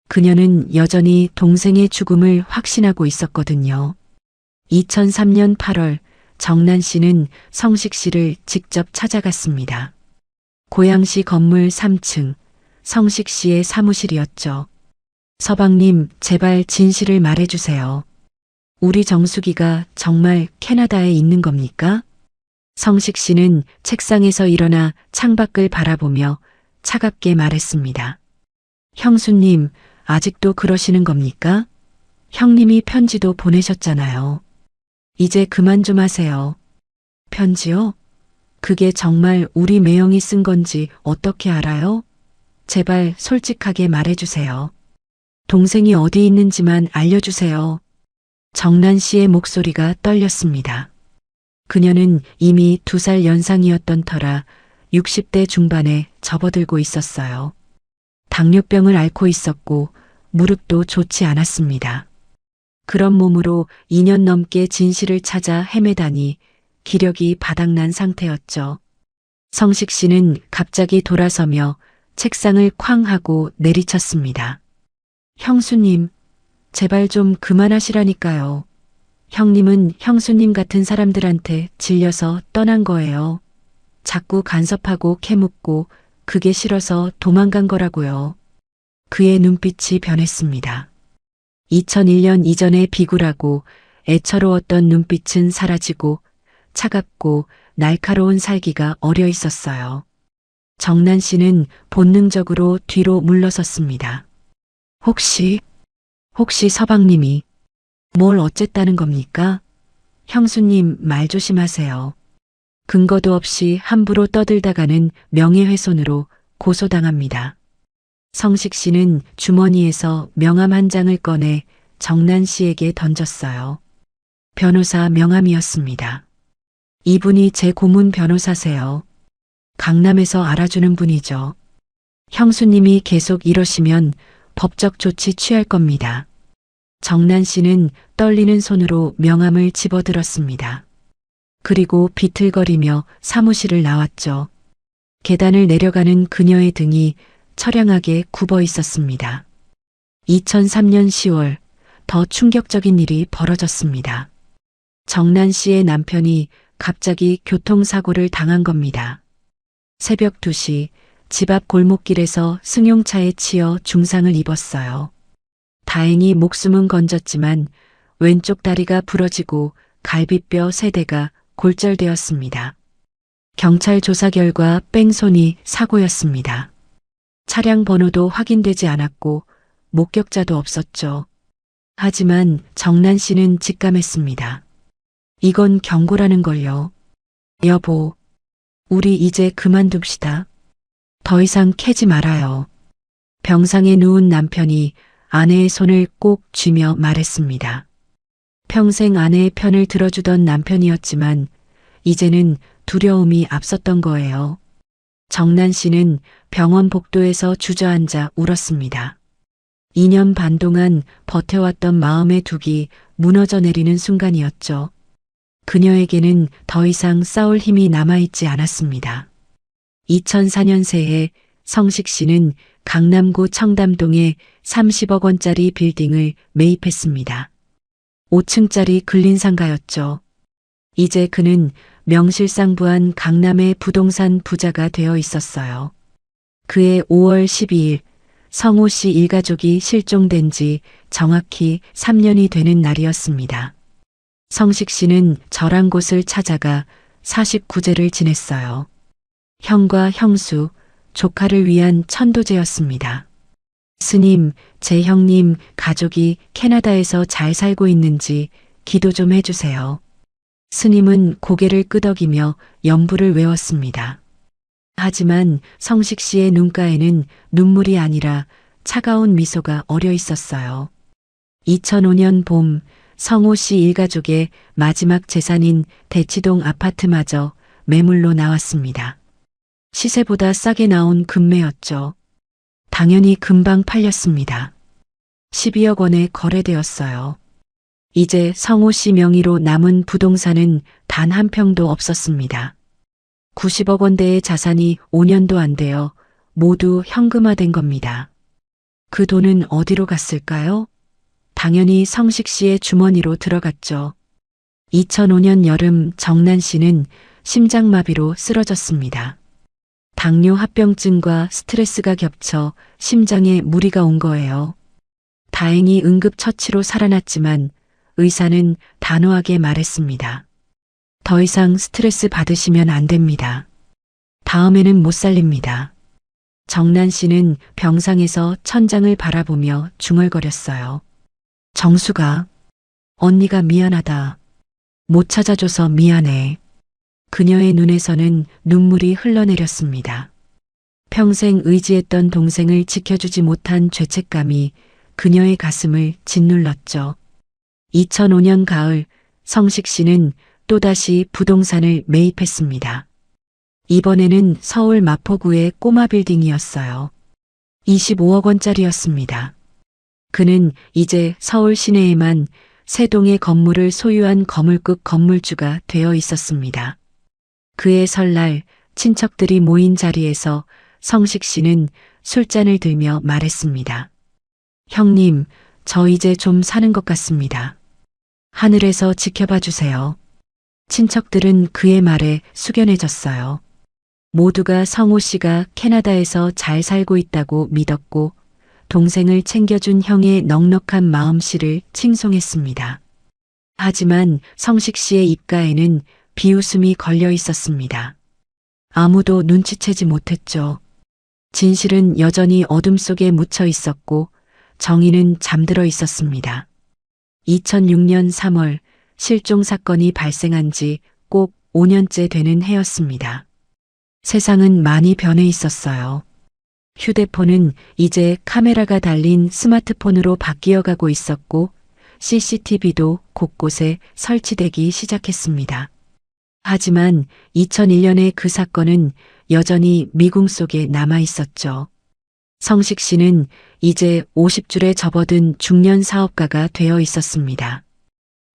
그녀는 여전히 동생의 죽음을 확신하고 있었거든요. 2003년 8월 정난 씨는 성식 씨를 직접 찾아갔습니다. 고양시 건물 3층 성식 씨의 사무실이었죠. 서방님, 제발 진실을 말해주세요. 우리 정숙이가 정말 캐나다에 있는 겁니까? 성식 씨는 책상에서 일어나 창밖을 바라보며 차갑게 말했습니다. 형수님, 아직도 그러시는 겁니까? 형님이 편지도 보내셨잖아요. 이제 그만 좀 하세요. 편지요? 그게 정말 우리 매형이 쓴 건지 어떻게 알아요? 제발 솔직하게 말해주세요. 동생이 어디 있는지만 알려주세요. 정난 씨의 목소리가 떨렸습니다. 그녀는 이미 2살 연상이었던 터라 60대 중반에 접어들고 있었어요. 당뇨병을 앓고 있었고 무릎도 좋지 않았습니다. 그런 몸으로 2년 넘게 진실을 찾아 헤매다니 기력이 바닥난 상태였죠. 성식 씨는 갑자기 돌아서며 책상을 쾅 하고 내리쳤습니다. 형수님, 제발 좀 그만하시라니까요. 형님은 형수님 같은 사람들한테 질려서 떠난 거예요. 자꾸 간섭하고 캐묻고 그게 싫어서 도망간 거라고요. 그의 눈빛이 변했습니다. 2001년 이전의 비굴하고 애처로웠던 눈빛은 사라지고 차갑고 날카로운 살기가 어려 있었어요. 정난 씨는 본능적으로 뒤로 물러섰습니다. 혹시 서방님이 뭘 어쨌다는 겁니까? 형수님 말 조심하세요. 근거도 없이 함부로 떠들다가는 명예훼손으로 고소당합니다. 성식 씨는 주머니에서 명함 한 장을 꺼내 정난 씨에게 던졌어요. 변호사 명함이었습니다. 이분이 제 고문 변호사세요. 강남에서 알아주는 분이죠. 형수님이 계속 이러시면 법적 조치 취할 겁니다. 정난 씨는 떨리는 손으로 명함을 집어들었습니다. 그리고 비틀거리며 사무실을 나왔죠. 계단을 내려가는 그녀의 등이 처량하게 굽어 있었습니다. 2003년 10월 더 충격적인 일이 벌어졌습니다. 정난 씨의 남편이 갑자기 교통사고를 당한 겁니다. 새벽 2시 집 앞 골목길에서 승용차에 치여 중상을 입었어요. 다행히 목숨은 건졌지만 왼쪽 다리가 부러지고 갈비뼈 3대가 골절되었습니다. 경찰 조사 결과 뺑소니 사고였습니다. 차량 번호도 확인되지 않았고 목격자도 없었죠. 하지만 정난 씨는 직감했습니다. 이건 경고라는 걸요. 여보, 우리 이제 그만둡시다. 더 이상 캐지 말아요. 병상에 누운 남편이 아내의 손을 꼭 쥐며 말했습니다. 평생 아내의 편을 들어주던 남편이었지만 이제는 두려움이 앞섰던 거예요. 정난 씨는 병원 복도에서 주저앉아 울었습니다. 2년 반 동안 버텨왔던 마음의 둑이 무너져 내리는 순간이었죠. 그녀에게는 더 이상 싸울 힘이 남아있지 않았습니다. 2004년 새해 성식 씨는 강남구 청담동에 30억 원짜리 빌딩을 매입했습니다. 5층짜리 근린상가였죠. 이제 그는 명실상부한 강남의 부동산 부자가 되어 있었어요. 그해 5월 12일 성호 씨 일가족이 실종된 지 정확히 3년이 되는 날이었습니다. 성식 씨는 절한 곳을 찾아가 49제를 지냈어요. 형과 형수, 조카를 위한 천도제였습니다. 스님, 제 형님 가족이 캐나다에서 잘 살고 있는지 기도 좀 해주세요. 스님은 고개를 끄덕이며 연부를 외웠습니다. 하지만 성식 씨의 눈가에는 눈물이 아니라 차가운 미소가 어려 있었어요. 2005년 봄 성호 씨 일가족의 마지막 재산인 대치동 아파트마저 매물로 나왔습니다. 시세보다 싸게 나온 금매였죠. 당연히 금방 팔렸습니다. 12억 원에 거래되었어요. 이제 성호 씨 명의로 남은 부동산은 단 한 평도 없었습니다. 90억 원대의 자산이 5년도 안 되어 모두 현금화된 겁니다. 그 돈은 어디로 갔을까요? 당연히 성식 씨의 주머니로 들어갔죠. 2005년 여름 정난 씨는 심장마비로 쓰러졌습니다. 당뇨 합병증과 스트레스가 겹쳐 심장에 무리가 온 거예요. 다행히 응급처치로 살아났지만 의사는 단호하게 말했습니다. 더 이상 스트레스 받으시면 안 됩니다. 다음에는 못 살립니다. 정난 씨는 병상에서 천장을 바라보며 중얼거렸어요. 정수가, 언니가 미안하다. 못 찾아줘서 미안해. 그녀의 눈에서는 눈물이 흘러내렸습니다. 평생 의지했던 동생을 지켜주지 못한 죄책감이 그녀의 가슴을 짓눌렀죠. 2005년 가을 성식 씨는 또다시 부동산을 매입했습니다. 이번에는 서울 마포구의 꼬마 빌딩이었어요. 25억 원짜리였습니다. 그는 이제 서울 시내에만 3동의 건물을 소유한 거물급 건물주가 되어 있었습니다. 그해 설날 친척들이 모인 자리에서 성식 씨는 술잔을 들며 말했습니다. 형님, 저 이제 좀 사는 것 같습니다. 하늘에서 지켜봐 주세요. 친척들은 그의 말에 숙연해졌어요. 모두가 성호 씨가 캐나다에서 잘 살고 있다고 믿었고 동생을 챙겨준 형의 넉넉한 마음씨를 칭송했습니다. 하지만 성식 씨의 입가에는 비웃음이 걸려 있었습니다. 아무도 눈치채지 못했죠. 진실은 여전히 어둠 속에 묻혀 있었고 정의는 잠들어 있었습니다. 2006년 3월 실종 사건이 발생한 지 꼭 5년째 되는 해였습니다. 세상은 많이 변해 있었어요. 휴대폰은 이제 카메라가 달린 스마트폰으로 바뀌어가고 있었고 CCTV도 곳곳에 설치되기 시작했습니다. 하지만 2001년의 그 사건은 여전히 미궁 속에 남아 있었죠. 성식 씨는 이제 50줄에 접어든 중년 사업가가 되어 있었습니다.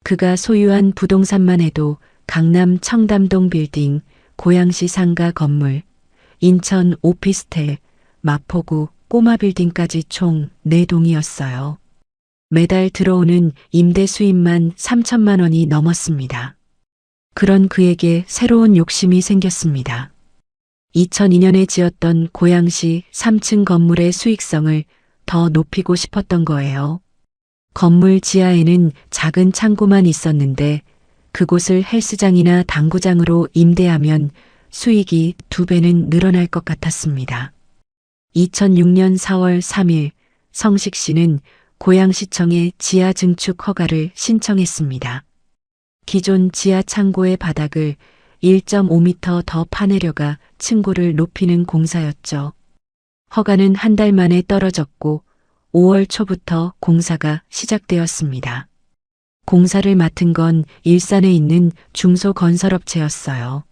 그가 소유한 부동산만 해도 강남 청담동 빌딩, 고양시 상가 건물, 인천 오피스텔, 마포구 꼬마 빌딩까지 총 4동이었어요. 매달 들어오는 임대 수입만 3천만 원이 넘었습니다. 그런 그에게 새로운 욕심이 생겼습니다. 2002년에 지었던 고양시 3층 건물의 수익성을 더 높이고 싶었던 거예요. 건물 지하에는 작은 창고만 있었는데 그곳을 헬스장이나 당구장으로 임대하면 수익이 2배는 늘어날 것 같았습니다. 2006년 4월 3일 성식 씨는 고양시청에 지하 증축 허가를 신청했습니다. 기존 지하 창고의 바닥을 1.5m 더 파내려가 층고를 높이는 공사였죠. 허가는 한 달 만에 떨어졌고 5월 초부터 공사가 시작되었습니다. 공사를 맡은 건 일산에 있는 중소건설업체였어요.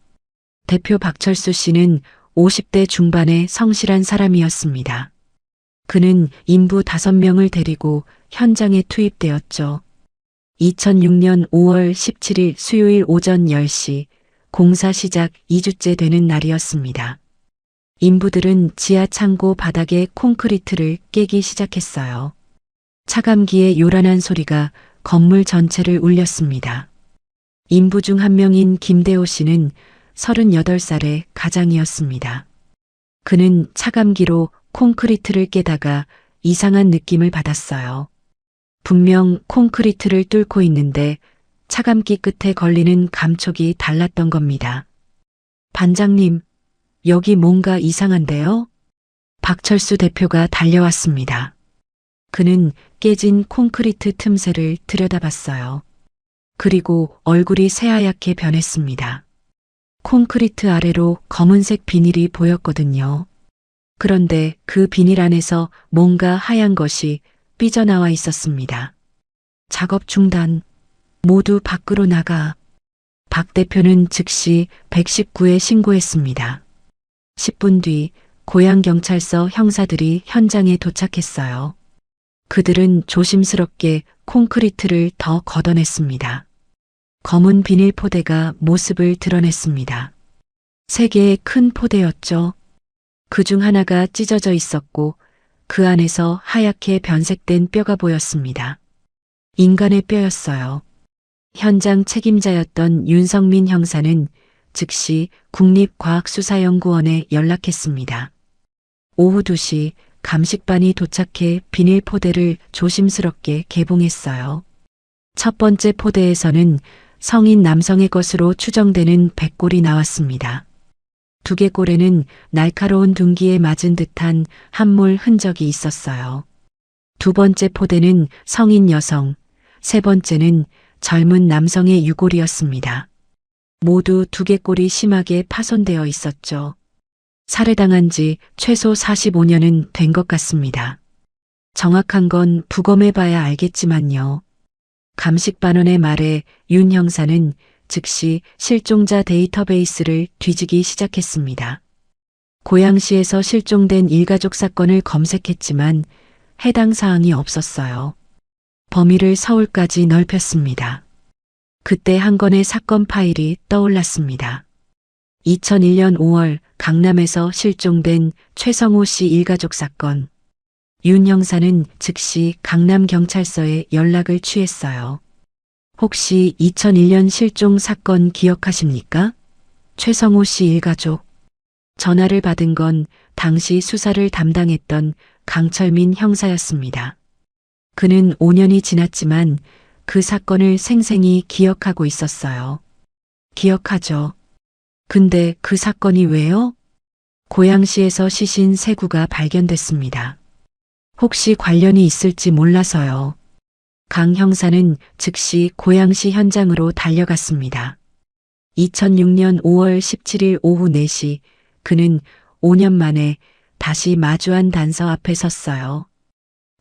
대표 박철수 씨는 50대 중반의 성실한 사람이었습니다. 그는 인부 5명을 데리고 현장에 투입되었죠. 2006년 5월 17일 수요일 오전 10시 공사 시작 2주째 되는 날이었습니다. 인부들은 지하 창고 바닥에 콘크리트를 깨기 시작했어요. 차감기의 요란한 소리가 건물 전체를 울렸습니다. 인부 중 한 명인 김대호 씨는 38살의 가장이었습니다. 그는 차감기로 콘크리트를 깨다가 이상한 느낌을 받았어요. 분명 콘크리트를 뚫고 있는데 차감기 끝에 걸리는 감촉이 달랐던 겁니다. 반장님, 여기 뭔가 이상한데요? 박철수 대표가 달려왔습니다. 그는 깨진 콘크리트 틈새를 들여다봤어요. 그리고 얼굴이 새하얗게 변했습니다. 콘크리트 아래로 검은색 비닐이 보였거든요. 그런데 그 비닐 안에서 뭔가 하얀 것이 삐져나와 있었습니다. 작업 중단. 모두 밖으로 나가. 박 대표는 즉시 119에 신고했습니다. 10분 뒤 고양경찰서 형사들이 현장에 도착했어요. 그들은 조심스럽게 콘크리트를 더 걷어냈습니다. 검은 비닐 포대가 모습을 드러냈습니다. 3개의 큰 포대였죠. 그중 하나가 찢어져 있었고 그 안에서 하얗게 변색된 뼈가 보였습니다. 인간의 뼈였어요. 현장 책임자였던 윤성민 형사는 즉시 국립과학수사연구원에 연락했습니다. 오후 2시 감식반이 도착해 비닐 포대를 조심스럽게 개봉했어요. 첫 번째 포대에서는 성인 남성의 것으로 추정되는 백골이 나왔습니다. 두개골에는 날카로운 둔기에 맞은 듯한 함몰 흔적이 있었어요. 두 번째 포대는 성인 여성, 세 번째는 젊은 남성의 유골이었습니다. 모두 두개골이 심하게 파손되어 있었죠. 살해당한 지 최소 45년은 된 것 같습니다. 정확한 건 부검해봐야 알겠지만요. 감식반원의 말에 윤 형사는 즉시 실종자 데이터베이스를 뒤지기 시작했습니다. 고양시에서 실종된 일가족 사건을 검색했지만 해당 사항이 없었어요. 범위를 서울까지 넓혔습니다. 그때 한 건의 사건 파일이 떠올랐습니다. 2001년 5월 강남에서 실종된 최성호 씨 일가족 사건. 윤 형사는 즉시 강남경찰서에 연락을 취했어요. 혹시 2001년 실종 사건 기억하십니까? 최성호 씨 일가족. 전화를 받은 건 당시 수사를 담당했던 강철민 형사였습니다. 그는 5년이 지났지만 그 사건을 생생히 기억하고 있었어요. 기억하죠. 근데 그 사건이 왜요? 고양시에서 시신 3구가 발견됐습니다. 혹시 관련이 있을지 몰라서요. 강 형사는 즉시 고양시 현장으로 달려갔습니다. 2006년 5월 17일 오후 4시 그는 5년 만에 다시 마주한 단서 앞에 섰어요.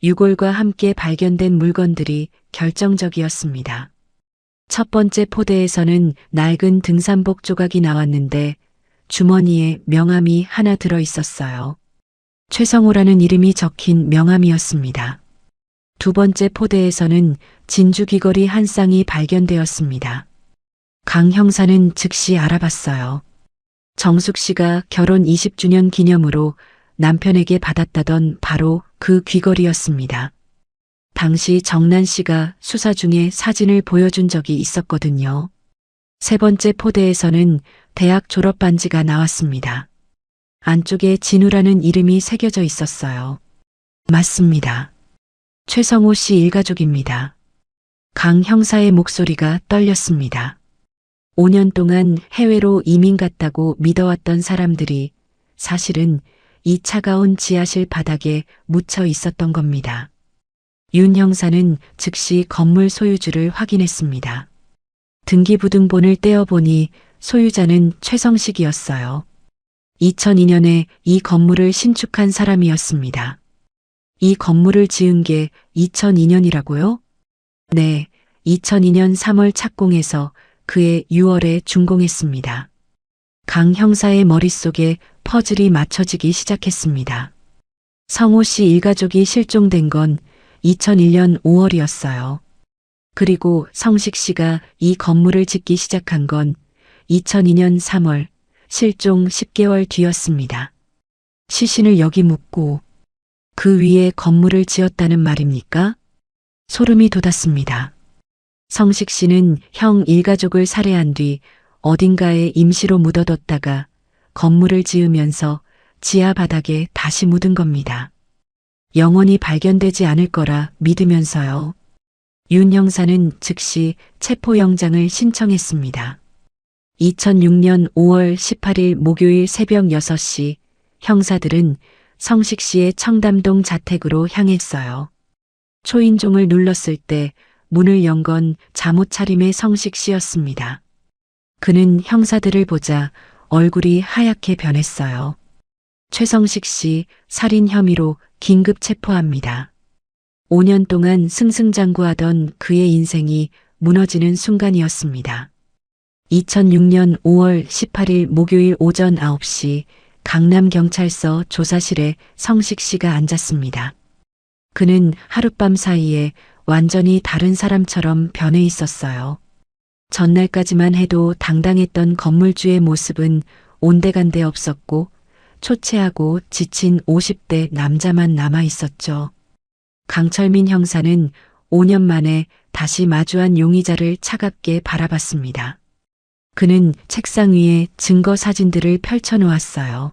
유골과 함께 발견된 물건들이 결정적이었습니다. 첫 번째 포대에서는 낡은 등산복 조각이 나왔는데 주머니에 명함이 하나 들어 있었어요. 최성호라는 이름이 적힌 명함이었습니다. 두 번째 포대에서는 진주 귀걸이 한 쌍이 발견되었습니다. 강 형사는 즉시 알아봤어요. 정숙 씨가 결혼 20주년 기념으로 남편에게 받았다던 바로 그 귀걸이였습니다. 당시 정란 씨가 수사 중에 사진을 보여준 적이 있었거든요. 세 번째 포대에서는 대학 졸업 반지가 나왔습니다. 안쪽에 진우라는 이름이 새겨져 있었어요. 맞습니다. 최성호 씨 일가족입니다. 강 형사의 목소리가 떨렸습니다. 5년 동안 해외로 이민 갔다고 믿어왔던 사람들이 사실은 이 차가운 지하실 바닥에 묻혀 있었던 겁니다. 윤 형사는 즉시 건물 소유주를 확인했습니다. 등기부등본을 떼어보니 소유자는 최성식이었어요. 2002년에 이 건물을 신축한 사람이었습니다. 이 건물을 지은 게 2002년이라고요? 네, 2002년 3월 착공해서 그해 6월에 준공했습니다. 강 형사의 머릿속에 퍼즐이 맞춰지기 시작했습니다. 성호 씨 일가족이 실종된 건 2001년 5월이었어요. 그리고 성식 씨가 이 건물을 짓기 시작한 건 2002년 3월, 실종 10개월 뒤였습니다. 시신을 여기 묻고 그 위에 건물을 지었다는 말입니까? 소름이 돋았습니다. 성식 씨는 형 일가족을 살해한 뒤 어딘가에 임시로 묻어뒀다가 건물을 지으면서 지하 바닥에 다시 묻은 겁니다. 영원히 발견되지 않을 거라 믿으면서요. 윤 형사는 즉시 체포영장을 신청했습니다. 2006년 5월 18일 목요일 새벽 6시 형사들은 성식 씨의 청담동 자택으로 향했어요. 초인종을 눌렀을 때 문을 연 건 잠옷 차림의 성식 씨였습니다. 그는 형사들을 보자 얼굴이 하얗게 변했어요. 최성식 씨 살인 혐의로 긴급 체포합니다. 5년 동안 승승장구하던 그의 인생이 무너지는 순간이었습니다. 2006년 5월 18일 목요일 오전 9시 강남경찰서 조사실에 성식 씨가 앉았습니다. 그는 하룻밤 사이에 완전히 다른 사람처럼 변해 있었어요. 전날까지만 해도 당당했던 건물주의 모습은 온데간데 없었고 초췌하고 지친 50대 남자만 남아 있었죠. 강철민 형사는 5년 만에 다시 마주한 용의자를 차갑게 바라봤습니다. 그는 책상 위에 증거 사진들을 펼쳐놓았어요.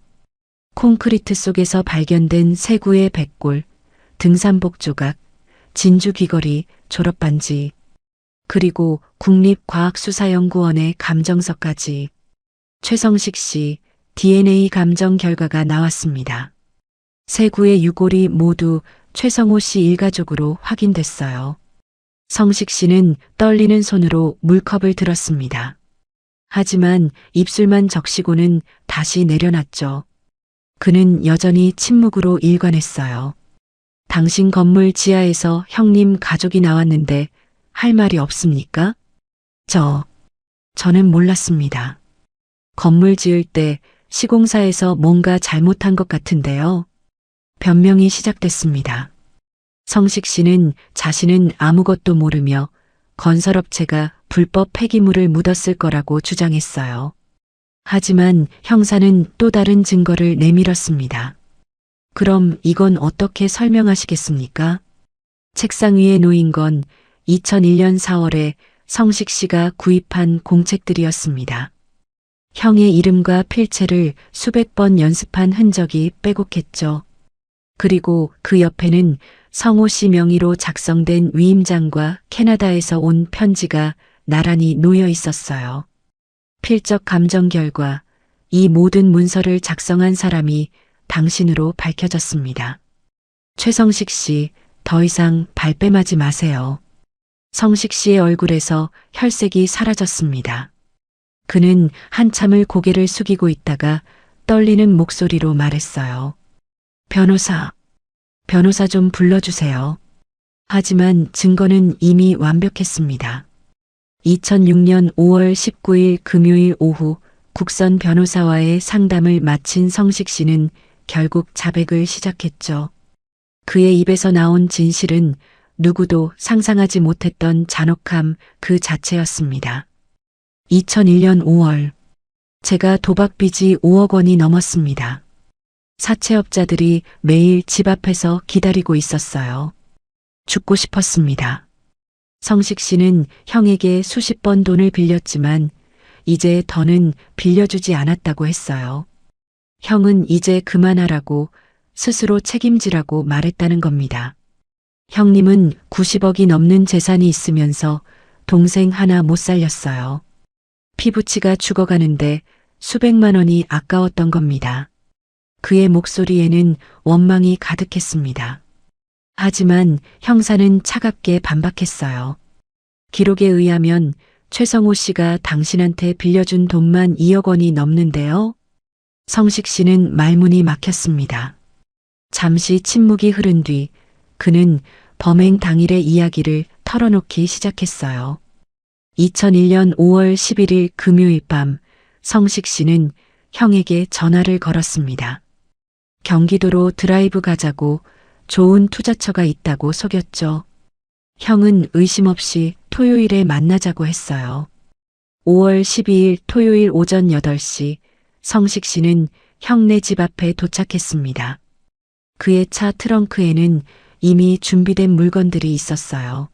콘크리트 속에서 발견된 세구의 백골, 등산복 조각, 진주 귀걸이, 졸업반지, 그리고 국립과학수사연구원의 감정서까지. 최성식 씨 DNA 감정 결과가 나왔습니다. 세구의 유골이 모두 최성호 씨 일가족으로 확인됐어요. 성식 씨는 떨리는 손으로 물컵을 들었습니다. 하지만 입술만 적시고는 다시 내려놨죠. 그는 여전히 침묵으로 일관했어요. 당신 건물 지하에서 형님 가족이 나왔는데 할 말이 없습니까? 저는 몰랐습니다. 건물 지을 때 시공사에서 뭔가 잘못한 것 같은데요. 변명이 시작됐습니다. 성식 씨는 자신은 아무것도 모르며 건설업체가 불법 폐기물을 묻었을 거라고 주장했어요. 하지만 형사는 또 다른 증거를 내밀었습니다. 그럼 이건 어떻게 설명하시겠습니까? 책상 위에 놓인 건 2001년 4월에 성식 씨가 구입한 공책들이었습니다. 형의 이름과 필체를 수백 번 연습한 흔적이 빼곡했죠. 그리고 그 옆에는 성호 씨 명의로 작성된 위임장과 캐나다에서 온 편지가 나란히 놓여 있었어요. 필적 감정 결과 이 모든 문서를 작성한 사람이 당신으로 밝혀졌습니다. 최성식 씨, 더 이상 발뺌하지 마세요. 성식 씨의 얼굴에서 혈색이 사라졌습니다. 그는 한참을 고개를 숙이고 있다가 떨리는 목소리로 말했어요. 변호사 좀 불러주세요. 하지만 증거는 이미 완벽했습니다. 2006년 5월 19일 금요일 오후 국선 변호사와의 상담을 마친 성식 씨는 결국 자백을 시작했죠. 그의 입에서 나온 진실은 누구도 상상하지 못했던 잔혹함 그 자체였습니다. 2001년 5월 제가 도박빚이 5억 원이 넘었습니다. 사채업자들이 매일 집 앞에서 기다리고 있었어요. 죽고 싶었습니다. 성식 씨는 형에게 수십 번 돈을 빌렸지만 이제 더는 빌려주지 않았다고 했어요. 형은 이제 그만하라고 스스로 책임지라고 말했다는 겁니다. 형님은 90억이 넘는 재산이 있으면서 동생 하나 못 살렸어요. 피부치가 죽어가는데 수백만 원이 아까웠던 겁니다. 그의 목소리에는 원망이 가득했습니다. 하지만 형사는 차갑게 반박했어요. 기록에 의하면 최성호 씨가 당신한테 빌려준 돈만 2억 원이 넘는데요. 성식 씨는 말문이 막혔습니다. 잠시 침묵이 흐른 뒤 그는 범행 당일의 이야기를 털어놓기 시작했어요. 2001년 5월 11일 금요일 밤 성식 씨는 형에게 전화를 걸었습니다. 경기도로 드라이브 가자고 좋은 투자처가 있다고 속였죠. 형은 의심 없이 토요일에 만나자고 했어요. 5월 12일 토요일 오전 8시 성식 씨는 형네 집 앞에 도착했습니다. 그의 차 트렁크에는 이미 준비된 물건들이 있었어요.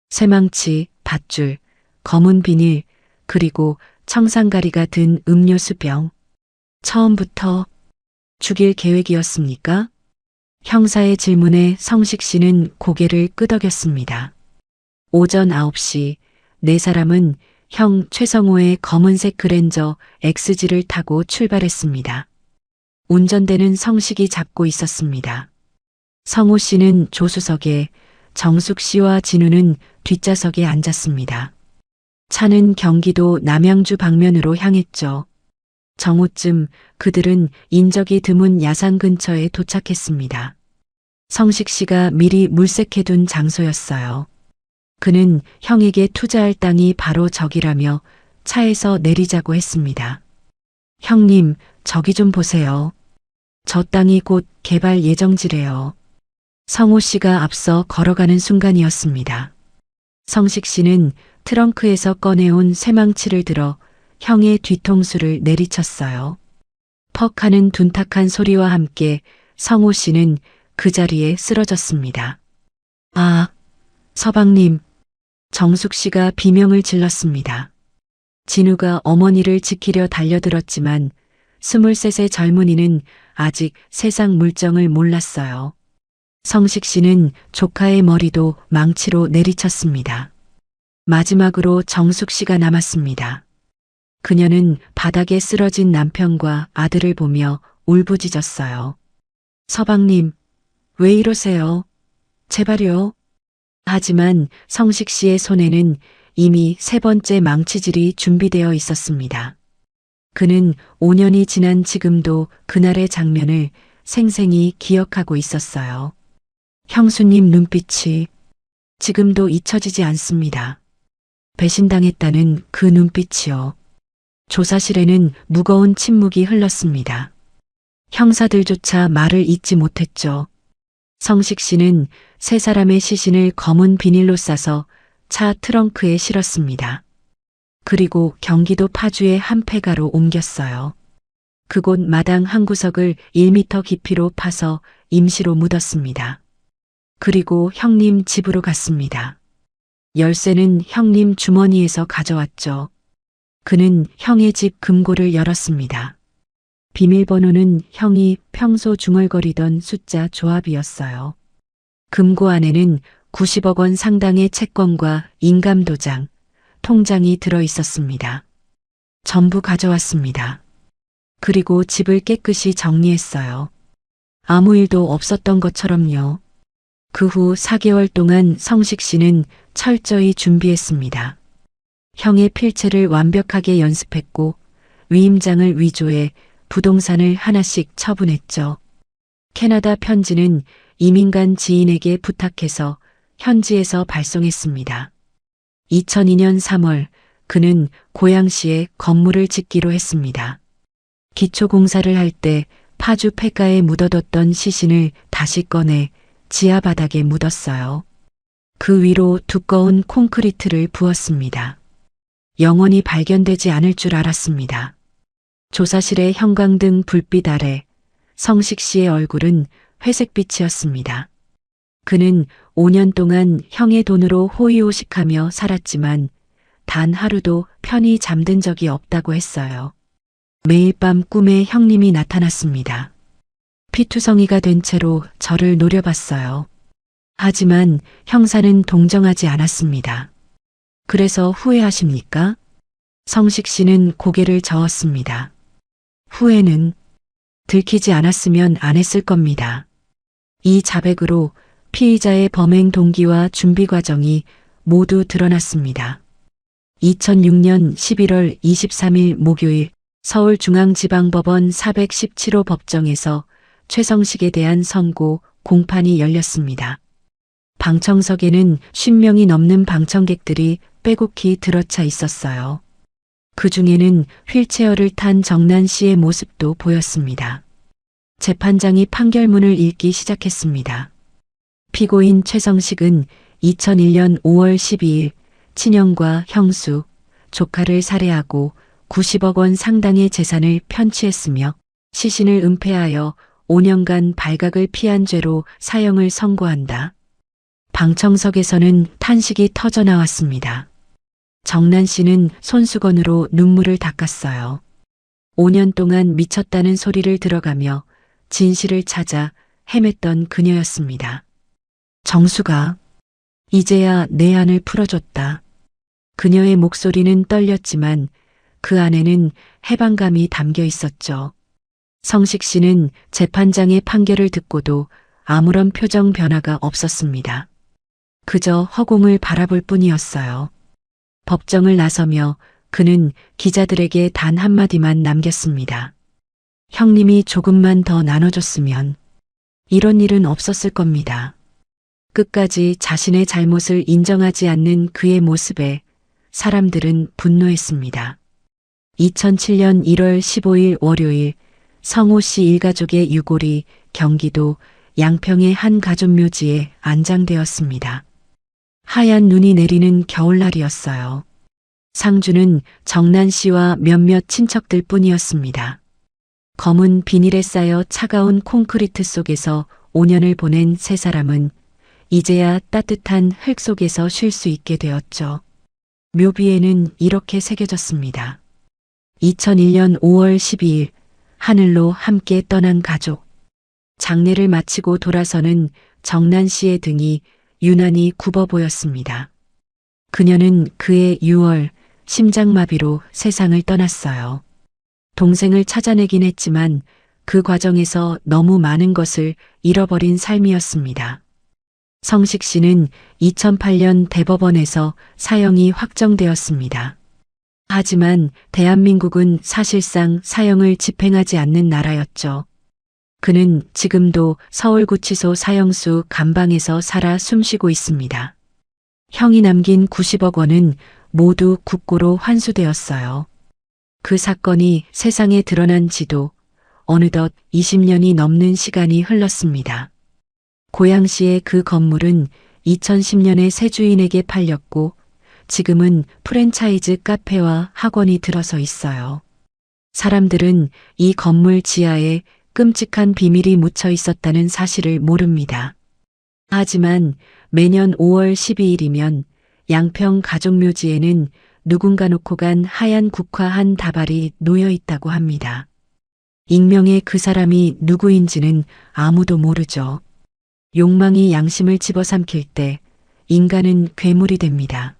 쇠망치, 밧줄, 검은 비닐, 그리고 청산가리가 든 음료수병. 처음부터 죽일 계획이었습니까? 형사의 질문에 성식 씨는 고개를 끄덕였습니다. 오전 9시 네 사람은 형 최성호의 검은색 그랜저 XG를 타고 출발했습니다. 운전대는 성식이 잡고 있었습니다. 성호 씨는 조수석에, 정숙 씨와 진우는 뒷좌석에 앉았습니다. 차는 경기도 남양주 방면으로 향했죠. 정오쯤 그들은 인적이 드문 야산 근처에 도착했습니다. 성식 씨가 미리 물색해둔 장소였어요. 그는 형에게 투자할 땅이 바로 저기라며 차에서 내리자고 했습니다. 형님, 저기 좀 보세요. 저 땅이 곧 개발 예정지래요. 성호 씨가 앞서 걸어가는 순간이었습니다. 성식 씨는 트렁크에서 꺼내온 쇠망치를 들어 형의 뒤통수를 내리쳤어요. 퍽 하는 둔탁한 소리와 함께 성호 씨는 그 자리에 쓰러졌습니다. 아, 서방님. 정숙 씨가 비명을 질렀습니다. 진우가 어머니를 지키려 달려들었지만 23세 젊은이는 아직 세상 물정을 몰랐어요. 성식 씨는 조카의 머리도 망치로 내리쳤습니다. 마지막으로 정숙 씨가 남았습니다. 그녀는 바닥에 쓰러진 남편과 아들을 보며 울부짖었어요. 서방님, 왜 이러세요? 제발요. 하지만 성식 씨의 손에는 이미 세 번째 망치질이 준비되어 있었습니다. 그는 5년이 지난 지금도 그날의 장면을 생생히 기억하고 있었어요. 형수님 눈빛이 지금도 잊혀지지 않습니다. 배신당했다는 그 눈빛이요. 조사실에는 무거운 침묵이 흘렀습니다. 형사들조차 말을 잇지 못했죠. 성식 씨는 세 사람의 시신을 검은 비닐로 싸서 차 트렁크에 실었습니다. 그리고 경기도 파주의 한 폐가로 옮겼어요. 그곳 마당 한 구석을 1m 깊이로 파서 임시로 묻었습니다. 그리고 형님 집으로 갔습니다. 열쇠는 형님 주머니에서 가져왔죠. 그는 형의 집 금고를 열었습니다. 비밀번호는 형이 평소 중얼거리던 숫자 조합이었어요. 금고 안에는 90억 원 상당의 채권과 인감도장, 통장이 들어 있었습니다. 전부 가져왔습니다. 그리고 집을 깨끗이 정리했어요. 아무 일도 없었던 것처럼요. 그 후 4개월 동안 성식 씨는 철저히 준비했습니다. 형의 필체를 완벽하게 연습했고 위임장을 위조해 부동산을 하나씩 처분했죠. 캐나다 편지는 이민간 지인에게 부탁해서 현지에서 발송했습니다. 2002년 3월 그는 고양시에 건물을 짓기로 했습니다. 기초공사를 할 때 파주 폐가에 묻어뒀던 시신을 다시 꺼내 지하 바닥에 묻었어요. 그 위로 두꺼운 콘크리트를 부었습니다. 영원히 발견되지 않을 줄 알았습니다. 조사실의 형광등 불빛 아래 성식 씨의 얼굴은 회색빛이었습니다. 그는 5년 동안 형의 돈으로 호의호식하며 살았지만 단 하루도 편히 잠든 적이 없다고 했어요. 매일 밤 꿈에 형님이 나타났습니다. 피투성이가 된 채로 저를 노려봤어요. 하지만 형사는 동정하지 않았습니다. 그래서 후회하십니까? 성식 씨는 고개를 저었습니다. 후회는 들키지 않았으면 안 했을 겁니다. 이 자백으로 피의자의 범행 동기와 준비 과정이 모두 드러났습니다. 2006년 11월 23일 목요일 서울중앙지방법원 417호 법정에서 최성식에 대한 선고 공판이 열렸습니다. 방청석에는 50명이 넘는 방청객들이 빼곡히 들어차 있었어요. 그 중에는 휠체어를 탄 정난 씨의 모습도 보였습니다. 재판장이 판결문을 읽기 시작했습니다. 피고인 최성식은 2001년 5월 12일 친형과 형수, 조카를 살해하고 90억 원 상당의 재산을 편취했으며 시신을 은폐하여 5년간 발각을 피한 죄로 사형을 선고한다. 방청석에서는 탄식이 터져나왔습니다. 정난 씨는 손수건으로 눈물을 닦았어요. 5년 동안 미쳤다는 소리를 들어가며 진실을 찾아 헤맸던 그녀였습니다. 정수가 이제야 내 안을 풀어줬다. 그녀의 목소리는 떨렸지만 그 안에는 해방감이 담겨 있었죠. 성식 씨는 재판장의 판결을 듣고도 아무런 표정 변화가 없었습니다. 그저 허공을 바라볼 뿐이었어요. 법정을 나서며 그는 기자들에게 단 한마디만 남겼습니다. 형님이 조금만 더 나눠줬으면 이런 일은 없었을 겁니다. 끝까지 자신의 잘못을 인정하지 않는 그의 모습에 사람들은 분노했습니다. 2007년 1월 15일 월요일 성호 씨 일가족의 유골이 경기도 양평의 한 가족묘지에 안장되었습니다. 하얀 눈이 내리는 겨울날이었어요. 상주는 정난 씨와 몇몇 친척들 뿐이었습니다. 검은 비닐에 쌓여 차가운 콘크리트 속에서 5년을 보낸 세 사람은 이제야 따뜻한 흙 속에서 쉴 수 있게 되었죠. 묘비에는 이렇게 새겨졌습니다. 2001년 5월 12일 하늘로 함께 떠난 가족. 장례를 마치고 돌아서는 정난 씨의 등이 유난히 굽어 보였습니다. 그녀는 그해 6월 심장마비로 세상을 떠났어요. 동생을 찾아내긴 했지만 그 과정에서 너무 많은 것을 잃어버린 삶이었습니다. 성식 씨는 2008년 대법원에서 사형이 확정되었습니다. 하지만 대한민국은 사실상 사형을 집행하지 않는 나라였죠. 그는 지금도 서울구치소 사형수 감방에서 살아 숨쉬고 있습니다. 형이 남긴 90억 원은 모두 국고로 환수되었어요. 그 사건이 세상에 드러난 지도 어느덧 20년이 넘는 시간이 흘렀습니다. 고양시의 그 건물은 2010년에 새 주인에게 팔렸고 지금은 프랜차이즈 카페와 학원이 들어서 있어요. 사람들은 이 건물 지하에 끔찍한 비밀이 묻혀 있었다는 사실을 모릅니다. 하지만 매년 5월 12일이면 양평 가족묘지에는 누군가 놓고 간 하얀 국화 한 다발이 놓여 있다고 합니다. 익명의 그 사람이 누구인지는 아무도 모르죠. 욕망이 양심을 집어삼킬 때 인간은 괴물이 됩니다.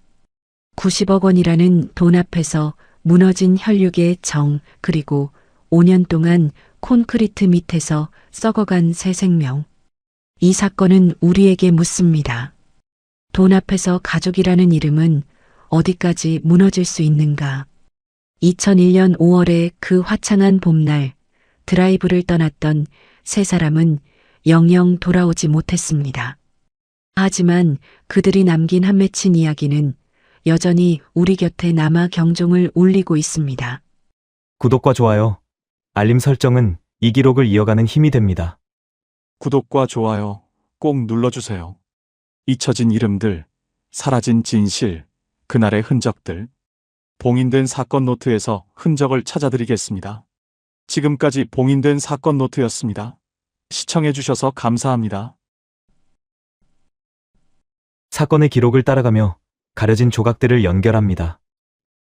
90억 원이라는 돈 앞에서 무너진 혈육의 정, 그리고 5년 동안 콘크리트 밑에서 썩어간 새 생명. 이 사건은 우리에게 묻습니다. 돈 앞에서 가족이라는 이름은 어디까지 무너질 수 있는가? 2001년 5월의 그 화창한 봄날, 드라이브를 떠났던 세 사람은 영영 돌아오지 못했습니다. 하지만 그들이 남긴 한 맺힌 이야기는 여전히 우리 곁에 남아 경종을 울리고 있습니다. 구독과 좋아요, 알림 설정은 이 기록을 이어가는 힘이 됩니다. 구독과 좋아요 꼭 눌러주세요. 잊혀진 이름들, 사라진 진실, 그날의 흔적들. 봉인된 사건 노트에서 흔적을 찾아드리겠습니다. 지금까지 봉인된 사건 노트였습니다. 시청해주셔서 감사합니다. 사건의 기록을 따라가며 가려진 조각들을 연결합니다.